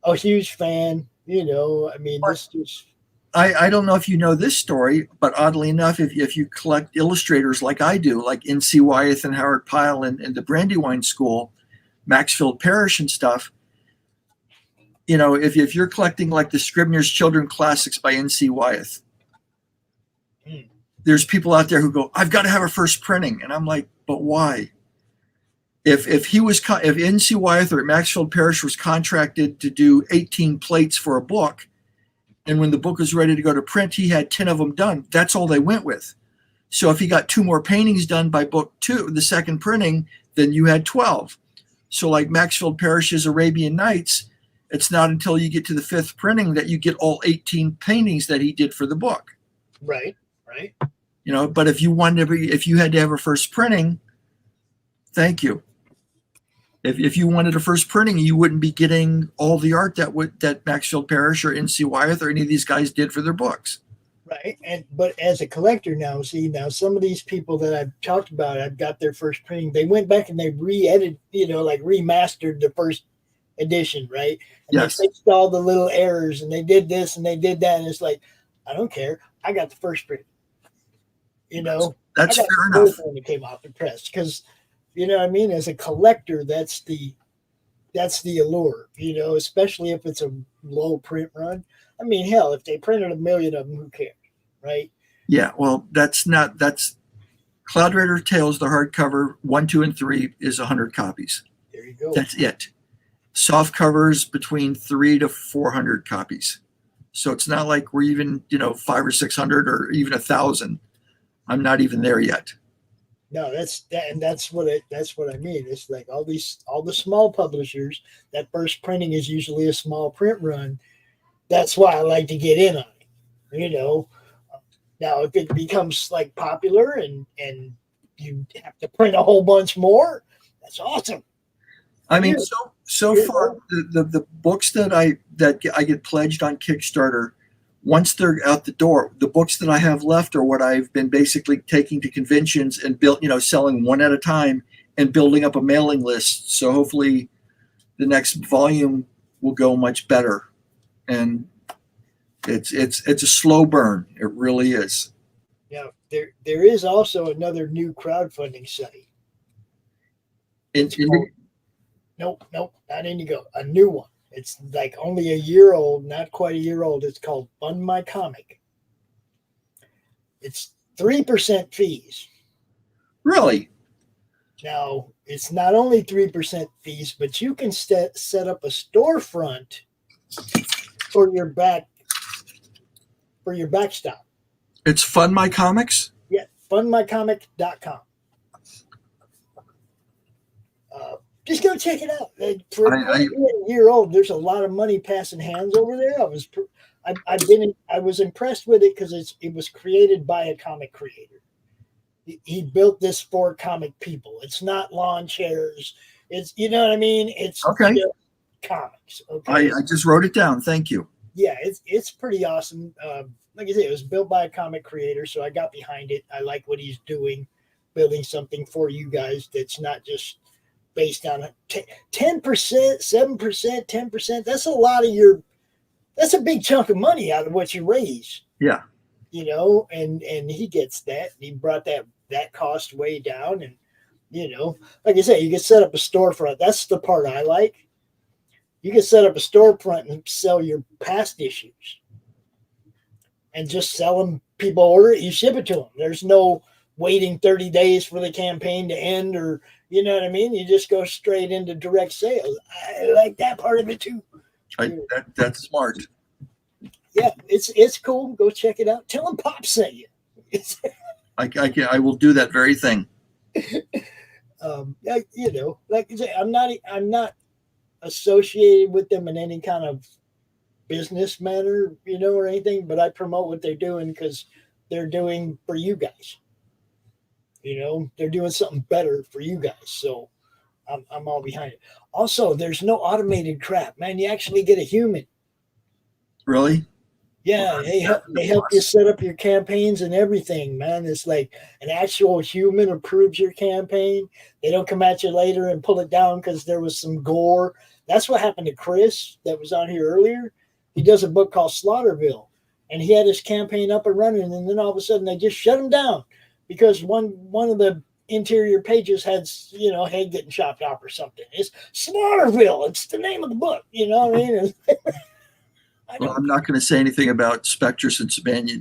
a huge fan, this just. I don't know if you know this story, but oddly enough, if you collect illustrators like I do, like N.C. Wyeth and Howard Pyle and the Brandywine School, Maxfield Parrish and stuff, if you're collecting like the Scribner's Children Classics by N.C. Wyeth, there's people out there who go, I've got to have a first printing. And I'm like, but why? If N.C. Wyeth or Maxfield Parrish was contracted to do 18 plates for a book, and when the book was ready to go to print, he had 10 of them done. That's all they went with. So if he got 2 more paintings done by book 2, the second printing, then you had 12. So like Maxfield Parrish's Arabian Nights, it's not until you get to the 5th printing that you get all 18 paintings that he did for the book. Right. But if you had to have a first printing, thank you. If you wanted a first printing, you wouldn't be getting all the art that Maxfield Parrish or N.C. Wyeth or any of these guys did for their books. Right. But as a collector now, some of these people that I've talked about, I've got their first printing. They went back and they re-edited, remastered the first edition, right? And yes. They fixed all the little errors, and they did this and they did that. And it's like, I don't care. I got the first print. That's fair enough. When it came off the press, because as a collector, that's the allure, especially if it's a low print run. I mean, hell, if they printed 1 million of them, who cares, right? Yeah, well, that's Cloud Raider Tales, the hardcover 1, 2, and 3 is 100 copies. There you go. That's it. Soft covers between 300 to 400 copies. So it's not like we're even 500 or 600 or even 1,000. I'm not even there yet. No, that's what I mean. It's like all the small publishers. That first printing is usually a small print run. That's why I like to get in on it. Now if it becomes like popular and you have to print a whole bunch more, that's awesome. I mean, so far the books that I get pledged on Kickstarter, once they're out the door, the books that I have left are what I've been basically taking to conventions and selling one at a time and building up a mailing list. So hopefully the next volume will go much better. And it's a slow burn. It really is. Now there is also another new crowdfunding site. Nope, not Indigo. A new one. It's like only a year old, not quite a year old. It's called Fund My Comic. It's 3% fees. Really? Now, it's not only 3% fees, but you can set up a storefront for your backstop. It's Fund My Comics? Yeah, fundmycomic.com. Just go check it out. For a year old, there's a lot of money passing hands over there. I was impressed with it because it was created by a comic creator. He built this for comic people. It's not lawn chairs. It's what I mean. It's okay. Comics. Okay. I just wrote it down. Thank you. Yeah, it's pretty awesome. Like I said, it was built by a comic creator, so I got behind it. I like what he's doing, building something for you guys that's not just based on 10%, 7%, 10%. That's a lot of that's a big chunk of money out of what you raise. Yeah. And he gets that. He brought that cost way down. And, like I said, you can set up a storefront. That's the part I like. You can set up a storefront and sell your past issues and just sell them. People order it, you ship it to them. There's no waiting 30 days for the campaign to end, or you know what I mean? You just go straight into direct sales. I like that part of it too. That's smart. Yeah, it's cool. Go check it out. Tell them Pop sent you. I will do that very thing. Like I say, I'm not associated with them in any kind of business manner, or anything, but I promote what they're doing because they're doing for you guys. They're doing something better for you guys. So I'm all behind it. Also, there's no automated crap, man. You actually get a human. Really? Yeah, they help you set up your campaigns and everything, man. It's like an actual human approves your campaign. They don't come at you later and pull it down because there was some gore. That's what happened to Chris that was on here earlier. He does a book called Slaughterville, and he had his campaign up and running, and then all of a sudden they just shut him down because one of the interior pages had, head getting chopped off or something. It's Slaughterville. It's the name of the book. You know what I mean? Well, I'm not going to say anything about Spectrus and Sabanian.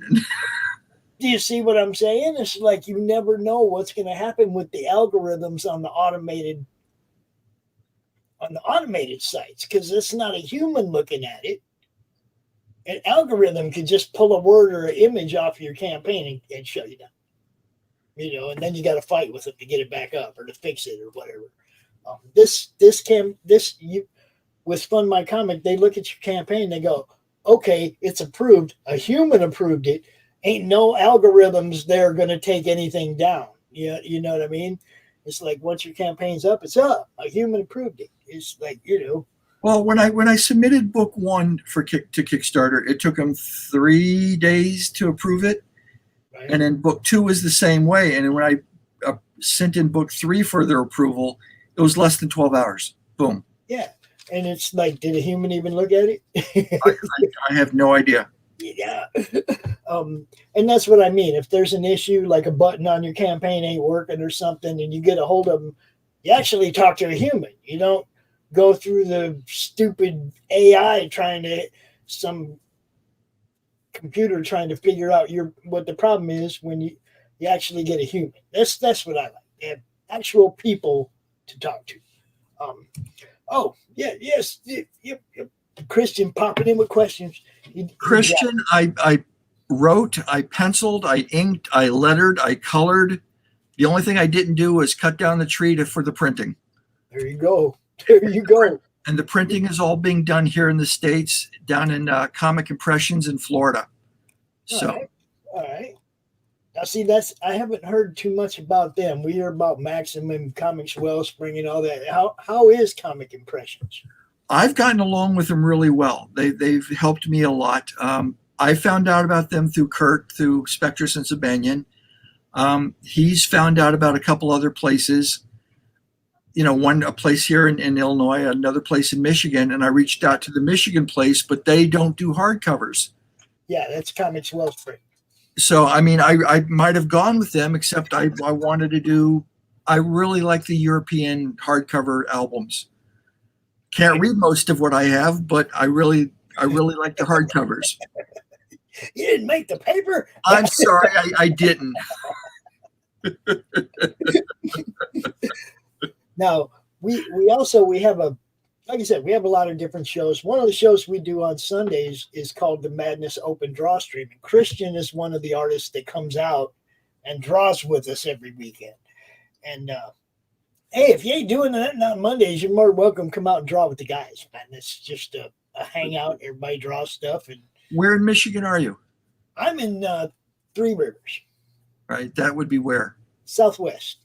Do you see what I'm saying? It's like you never know what's going to happen with the algorithms on the automated sites because it's not a human looking at it. An algorithm could just pull a word or an image off your campaign and shut you down. And then you got to fight with it to get it back up or to fix it or whatever. With Fund My Comic, they look at your campaign, they go, okay, it's approved. A human approved it. Ain't no algorithms there going to take anything down. You know what I mean? It's like once your campaign's up, it's up. A human approved it. It's like, Well, when I submitted book 1 to Kickstarter, it took them 3 days to approve it. Right. And then book 2 was the same way. And when I sent in book 3 for their approval, it was less than 12 hours. Boom. Yeah. And it's like, did a human even look at it? I have no idea. Yeah. And that's what I mean. If there's an issue, like a button on your campaign ain't working or something, and you get a hold of them, you actually talk to a human. You don't go through the stupid AI some computer trying to figure out what the problem is when you actually get a human. That's what I like. They have actual people to talk to. Oh, yeah, yes, yep. Christian popping in with questions. Christian, I wrote, I penciled, I inked, I lettered, I colored, The only thing I didn't do was cut down the tree for the printing. There you go. There you go. And the printing is all being done here in the States, down in Comic Impressions in Florida. So, all right. Now, see, I haven't heard too much about them. We hear about Maximum Comics, Wellspring, and all that. How is Comic Impressions? I've gotten along with them really well. They've helped me a lot. I found out about them through Kurt, through Spectrus and Sabanian. He's found out about a couple other places. A place here in Illinois, another place in Michigan, and I reached out to the Michigan place, but they don't do hardcovers. Yeah, that's Comics Wellspring. So, I mean, I might have gone with them, except I wanted to do, I really like the European hardcover albums. Can't read most of what I have, but I really like the hardcovers. You didn't make the paper? I'm sorry, I didn't. Now, we have like I said, we have a lot of different shows. One of the shows we do on Sundays is called the Madness Open Draw Stream. And Christian is one of the artists that comes out and draws with us every weekend. And hey, if you ain't doing that on Mondays, you're more welcome. Come out and draw with the guys, man. It's just a hangout. Everybody draws stuff. And where in Michigan are you? I'm in Three Rivers. Right, that would be where? Southwest.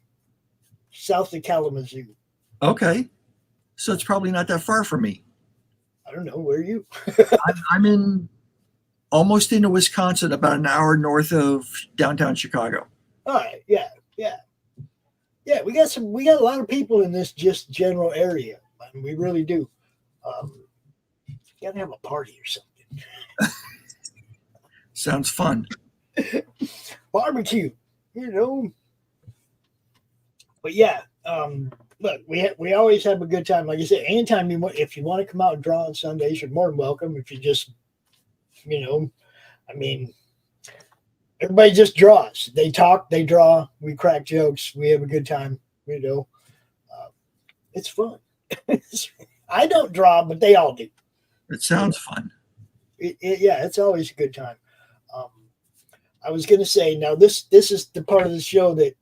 South of Kalamazoo. Okay. So it's probably not that far from me. I don't know. Where are you? I'm almost into Wisconsin, about an hour north of downtown Chicago. All right. Yeah. We got a lot of people in this just general area. We really do. Got to have a party or something. Sounds fun. Barbecue, But yeah, look, we always have a good time. Like I said, anytime if you want to come out and draw on Sundays, you're more than welcome. If you just, everybody just draws. They talk, they draw, we crack jokes, we have a good time. It's fun. I don't draw, but they all do. It sounds fun. It's always a good time. I was going to say, now this is the part of the show that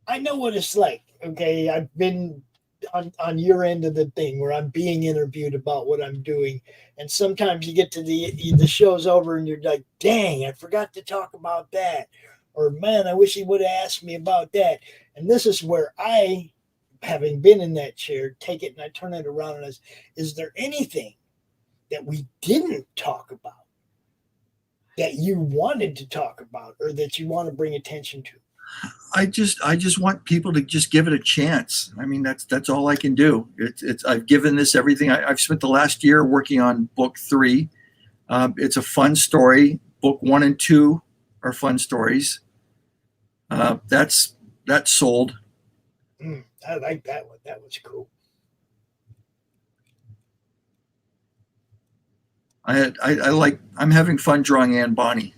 I know what it's like. Okay. I've been on your end of the thing where I'm being interviewed about what I'm doing. And sometimes you get to the show's over and you're like, dang, I forgot to talk about that. Or man, I wish he would have asked me about that. And this is where I, having been in that chair, take it and I turn it around and is there anything that we didn't talk about that you wanted to talk about or that you want to bring attention to? I just want people to just give it a chance. I mean, that's all I can do. I've given this everything. I've spent the last year working on book 3. It's a fun story. Book 1 and 2 are fun stories. That's sold. I like that one. That was cool. I'm having fun drawing Anne Bonny.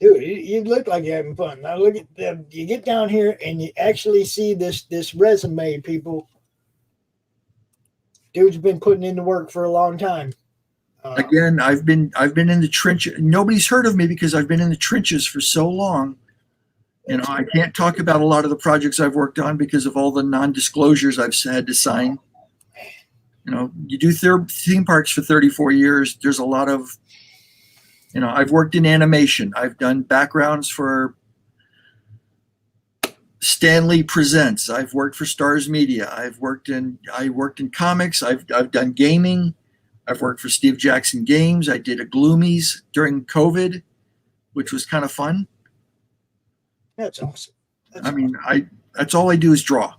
Dude, you look like you're having fun. Now look at them. You get down here and you actually see this resume, people. Dude's been putting in the work for a long time. Again, I've been in the trenches. Nobody's heard of me because I've been in the trenches for so long. I can't talk about a lot of the projects I've worked on because of all the non-disclosures I've had to sign. You do theme parks for 34 years. There's a lot of, I've worked in animation. I've done backgrounds for Stanley Presents. I've worked for Stars Media. I worked in comics. I've done gaming. I've worked for Steve Jackson Games. I did a Gloomies during COVID, which was kind of fun. That's awesome. That's all I do is draw.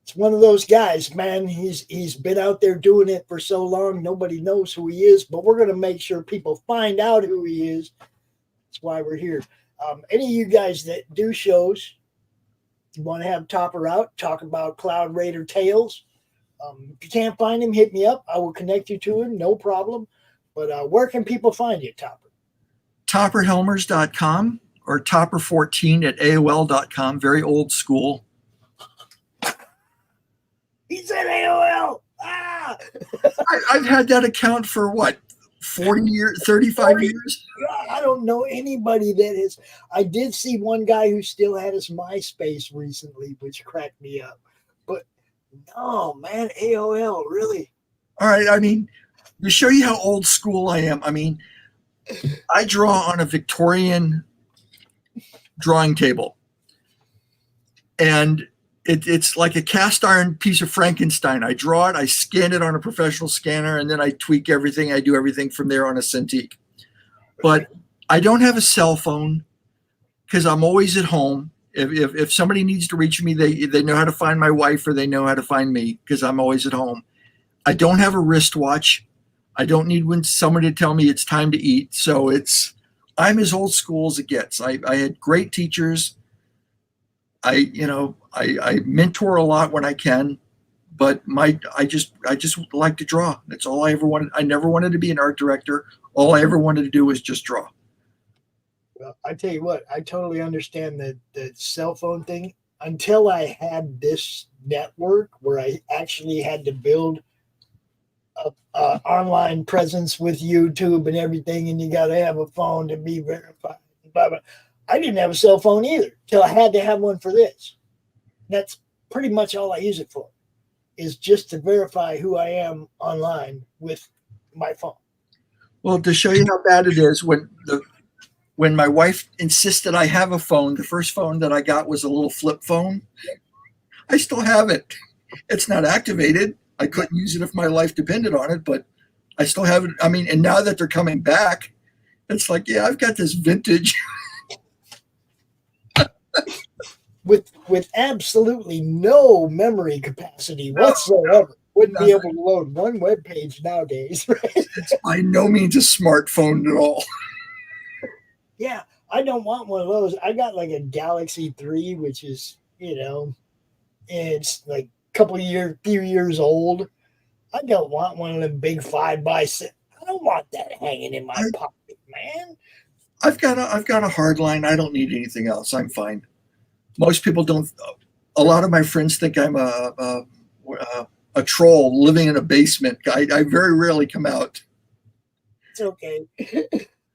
It's one of those guys, man. He's been out there doing it for so long. Nobody knows who he is, but we're going to make sure people find out who he is. That's why we're here. Any of you guys that do shows, you want to have Topper out, talk about Cloud Raider Tales. If you can't find him, hit me up. I will connect you to him. No problem. But where can people find you, Topper? TopperHelmers.com or Topper14 at AOL.com. Very old school. He said AOL. I've had that account for what, 40 years, 35 years? I don't know anybody that is. I did see one guy who still had his MySpace recently, which cracked me up. But no, man, AOL, really? All right. I mean, to show you how old school I am, I mean, I draw on a Victorian drawing table. And it's like a cast iron piece of Frankenstein. I draw it, I scan it on a professional scanner, and then I tweak everything. I do everything from there on a Cintiq. But I don't have a cell phone because I'm always at home. If somebody needs to reach me, they know how to find my wife or they know how to find me because I'm always at home. I don't have a wristwatch. I don't need somebody to tell me it's time to eat. So I'm as old school as it gets. I had great teachers. I mentor a lot when I can, but I just like to draw. That's all I ever wanted. I never wanted to be an art director. All I ever wanted to do was just draw. Well, I tell you what, I totally understand the cell phone thing until I had this network where I actually had to build a online presence with YouTube and everything, and you got to have a phone to be verified. Blah, blah. I didn't have a cell phone either till I had to have one for this. That's pretty much all I use it for, is just to verify who I am online with my phone. Well, to show you how bad it is, when my wife insisted I have a phone, the first phone that I got was a little flip phone. I still have it. It's not activated. I couldn't use it if my life depended on it, but I still have it. I mean, and now that they're coming back, it's like, yeah, I've got this vintage. with absolutely no memory capacity whatsoever. Wouldn't be able to load one web page nowadays, right? It's by no means a smartphone at all. Yeah, I don't want one of those. I got like a Galaxy 3, which is, it's like a few years old. I don't want one of them big 5x6. I don't want that hanging in my pocket, man. I've got a hard line. I don't need anything else. I'm fine. Most people don't. A lot of my friends think I'm a troll living in a basement. I very rarely come out. It's okay.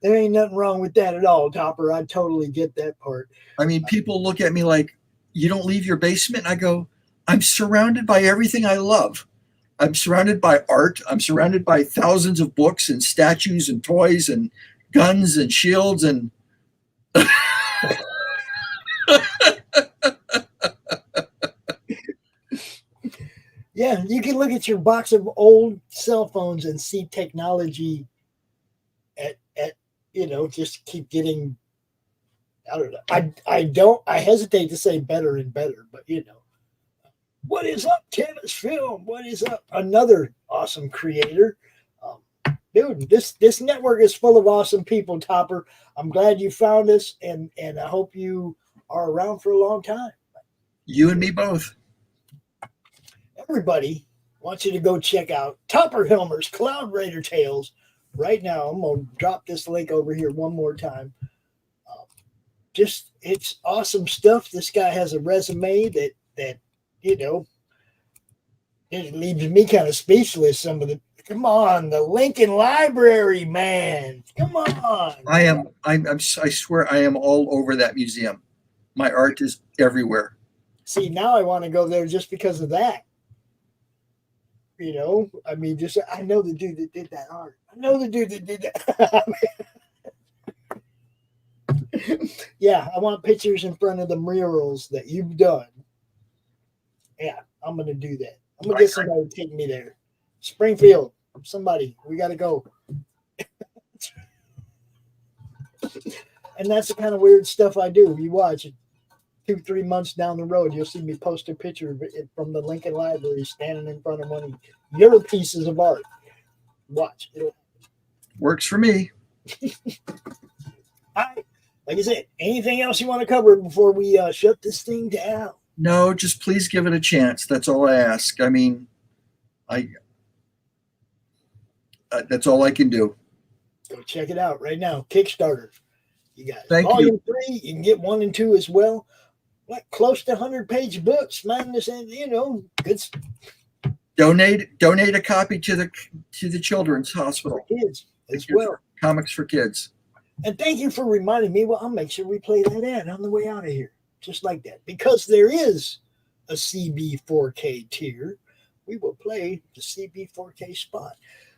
There ain't nothing wrong with that at all, Topper. I totally get that part. I mean, people look at me like, you don't leave your basement? And I go, I'm surrounded by everything I love. I'm surrounded by art. I'm surrounded by thousands of books and statues and toys and guns and shields and yeah, you can look at your box of old cell phones and see technology at just keep getting, I don't know. I hesitate to say better and better, but what is up, Canvas Film? What is up? Another awesome creator. Dude, this network is full of awesome people, Topper. I'm glad you found us, and I hope you are around for a long time. You and me both. Everybody wants you to go check out Topper Helmers Cloud Raider Tales right now. I'm going to drop this link over here one more time. It's awesome stuff. This guy has a resume that it leaves me kind of speechless. Come on, the Lincoln Library, man. Come on. I swear I am all over that museum. My art is everywhere. See, now I want to go there just because of that. I mean, I know the dude that did that art. I know the dude that did that. Yeah, I want pictures in front of the murals that you've done. Yeah, I'm going to do that. I'm going to get somebody to take me there. Springfield, somebody, we got to go. And that's the kind of weird stuff I do. You watch it 2-3 months down the road, you'll see me post a picture of it from the Lincoln Library standing in front of one of your pieces of art. Watch. Works for me. All right. Like I said, anything else you want to cover before we shut this thing down? No, just please give it a chance. That's all I ask. I mean, that's all I can do. Go check it out right now. Kickstarter. You got Volume 3. You can get 1 and 2 as well. Like close to 100-page books, man. Good. Donate a copy to the Children's Hospital. For kids as well. Comics for Kids. And thank you for reminding me. Well, I'll make sure we play that ad on the way out of here, just like that. Because there is a CB 4K tier, we will play the CB 4K spot.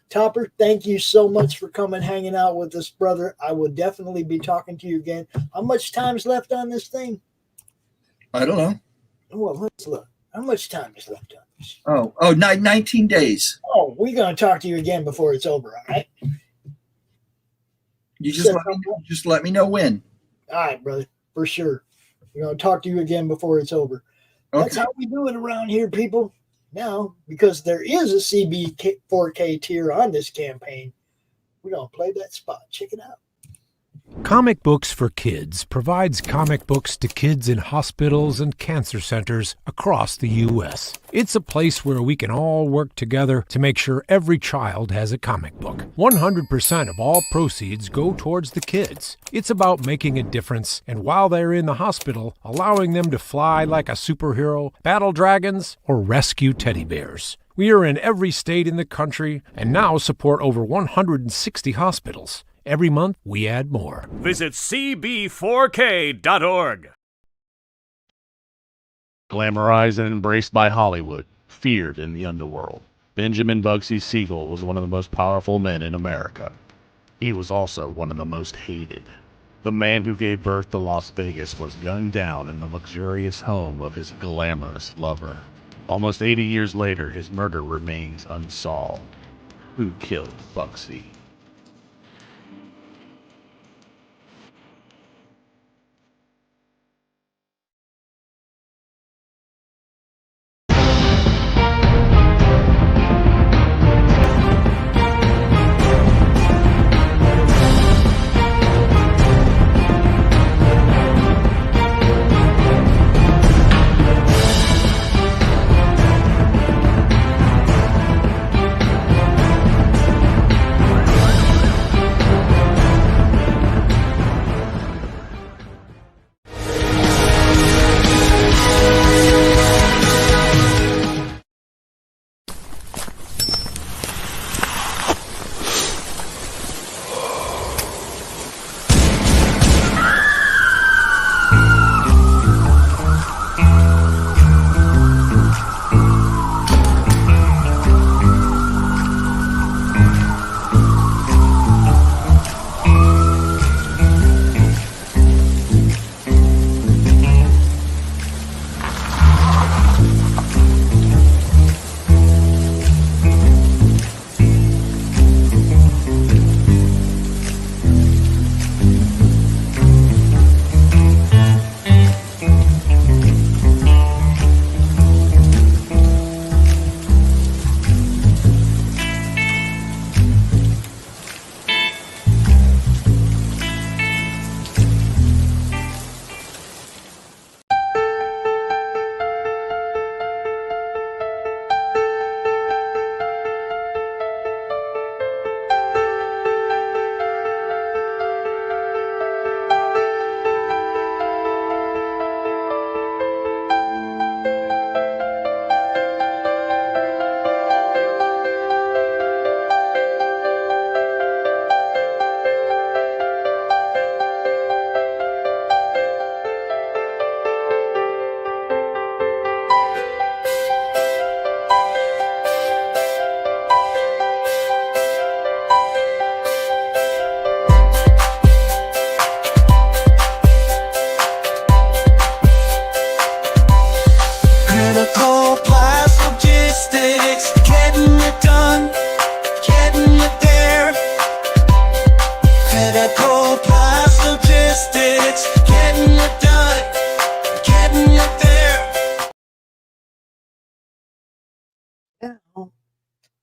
Topper, thank you so much for coming, hanging out with us, brother. I will definitely be talking to you again. How much time's left on this thing? I don't know. Well, let's look. How much time is left on this? 19 days. Oh, we're going to talk to you again before it's over, all right? You just let me know when. All right, brother, for sure. We're going to talk to you again before it's over. Okay. That's how we do it around here, people. Now, because there is a CB 4K tier on this campaign, we're going to play that spot. Check it out. Comic Books for Kids provides comic books to kids in hospitals and cancer centers across the U.S. It's a place where we can all work together to make sure every child has a comic book. 100% of all proceeds go towards the kids. It's about making a difference, and while they're in the hospital, allowing them to fly like a superhero, battle dragons, or rescue teddy bears. We are in every state in the country and now support over 160 hospitals. Every month, we add more. Visit cb4k.org. Glamorized and embraced by Hollywood, feared in the underworld, Benjamin Bugsy Siegel was one of the most powerful men in America. He was also one of the most hated. The man who gave birth to Las Vegas was gunned down in the luxurious home of his glamorous lover. Almost 80 years later, his murder remains unsolved. Who killed Bugsy?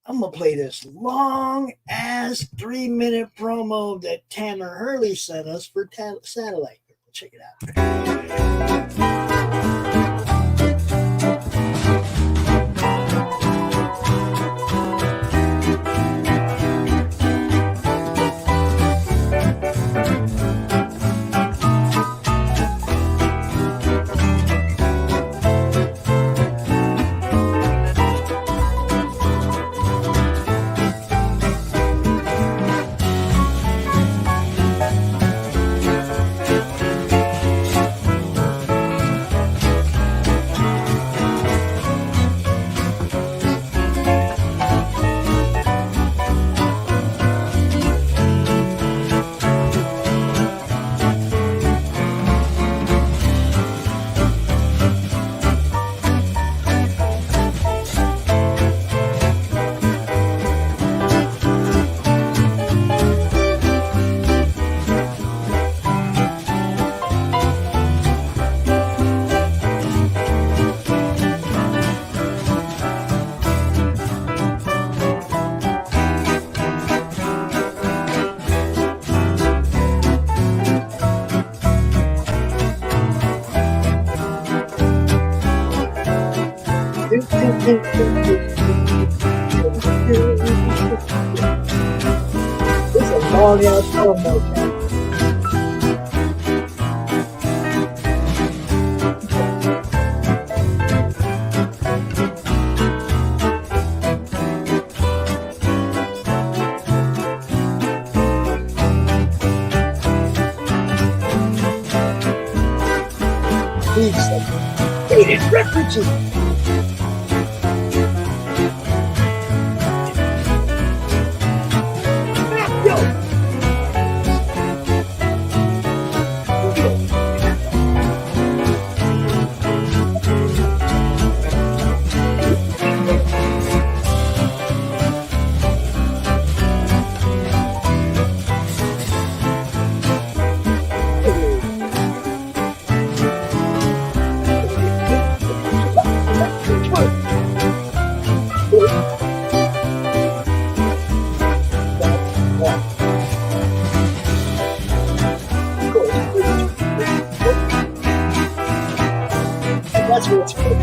I'm going to play this long-ass 3-minute promo that Tanner Hurley sent us for Satellite. Check it out. This is a long ass film, though, man. Dated references. That's what's good.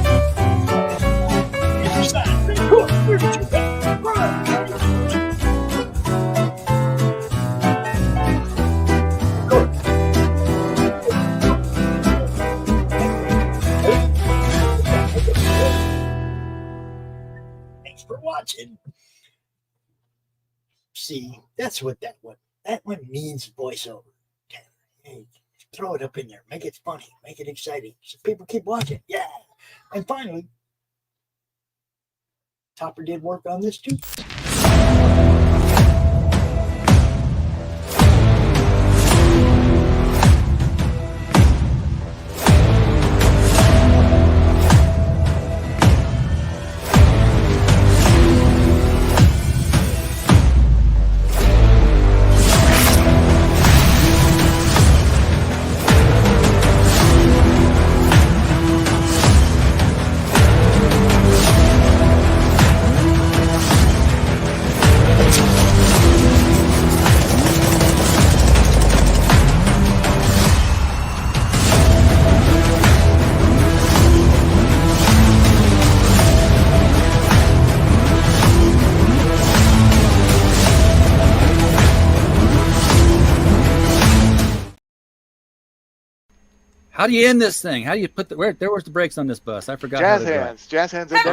Thanks for watching. See, that's what that one means, voiceover. Hey, throw it up in there. Make it funny. Make it exciting. So people keep watching. Yeah. And finally, Topper did work on this too. How do you end this thing? How do you put the where's the brakes on this bus? I forgot. Jazz how to drive. hands. Jazz hands.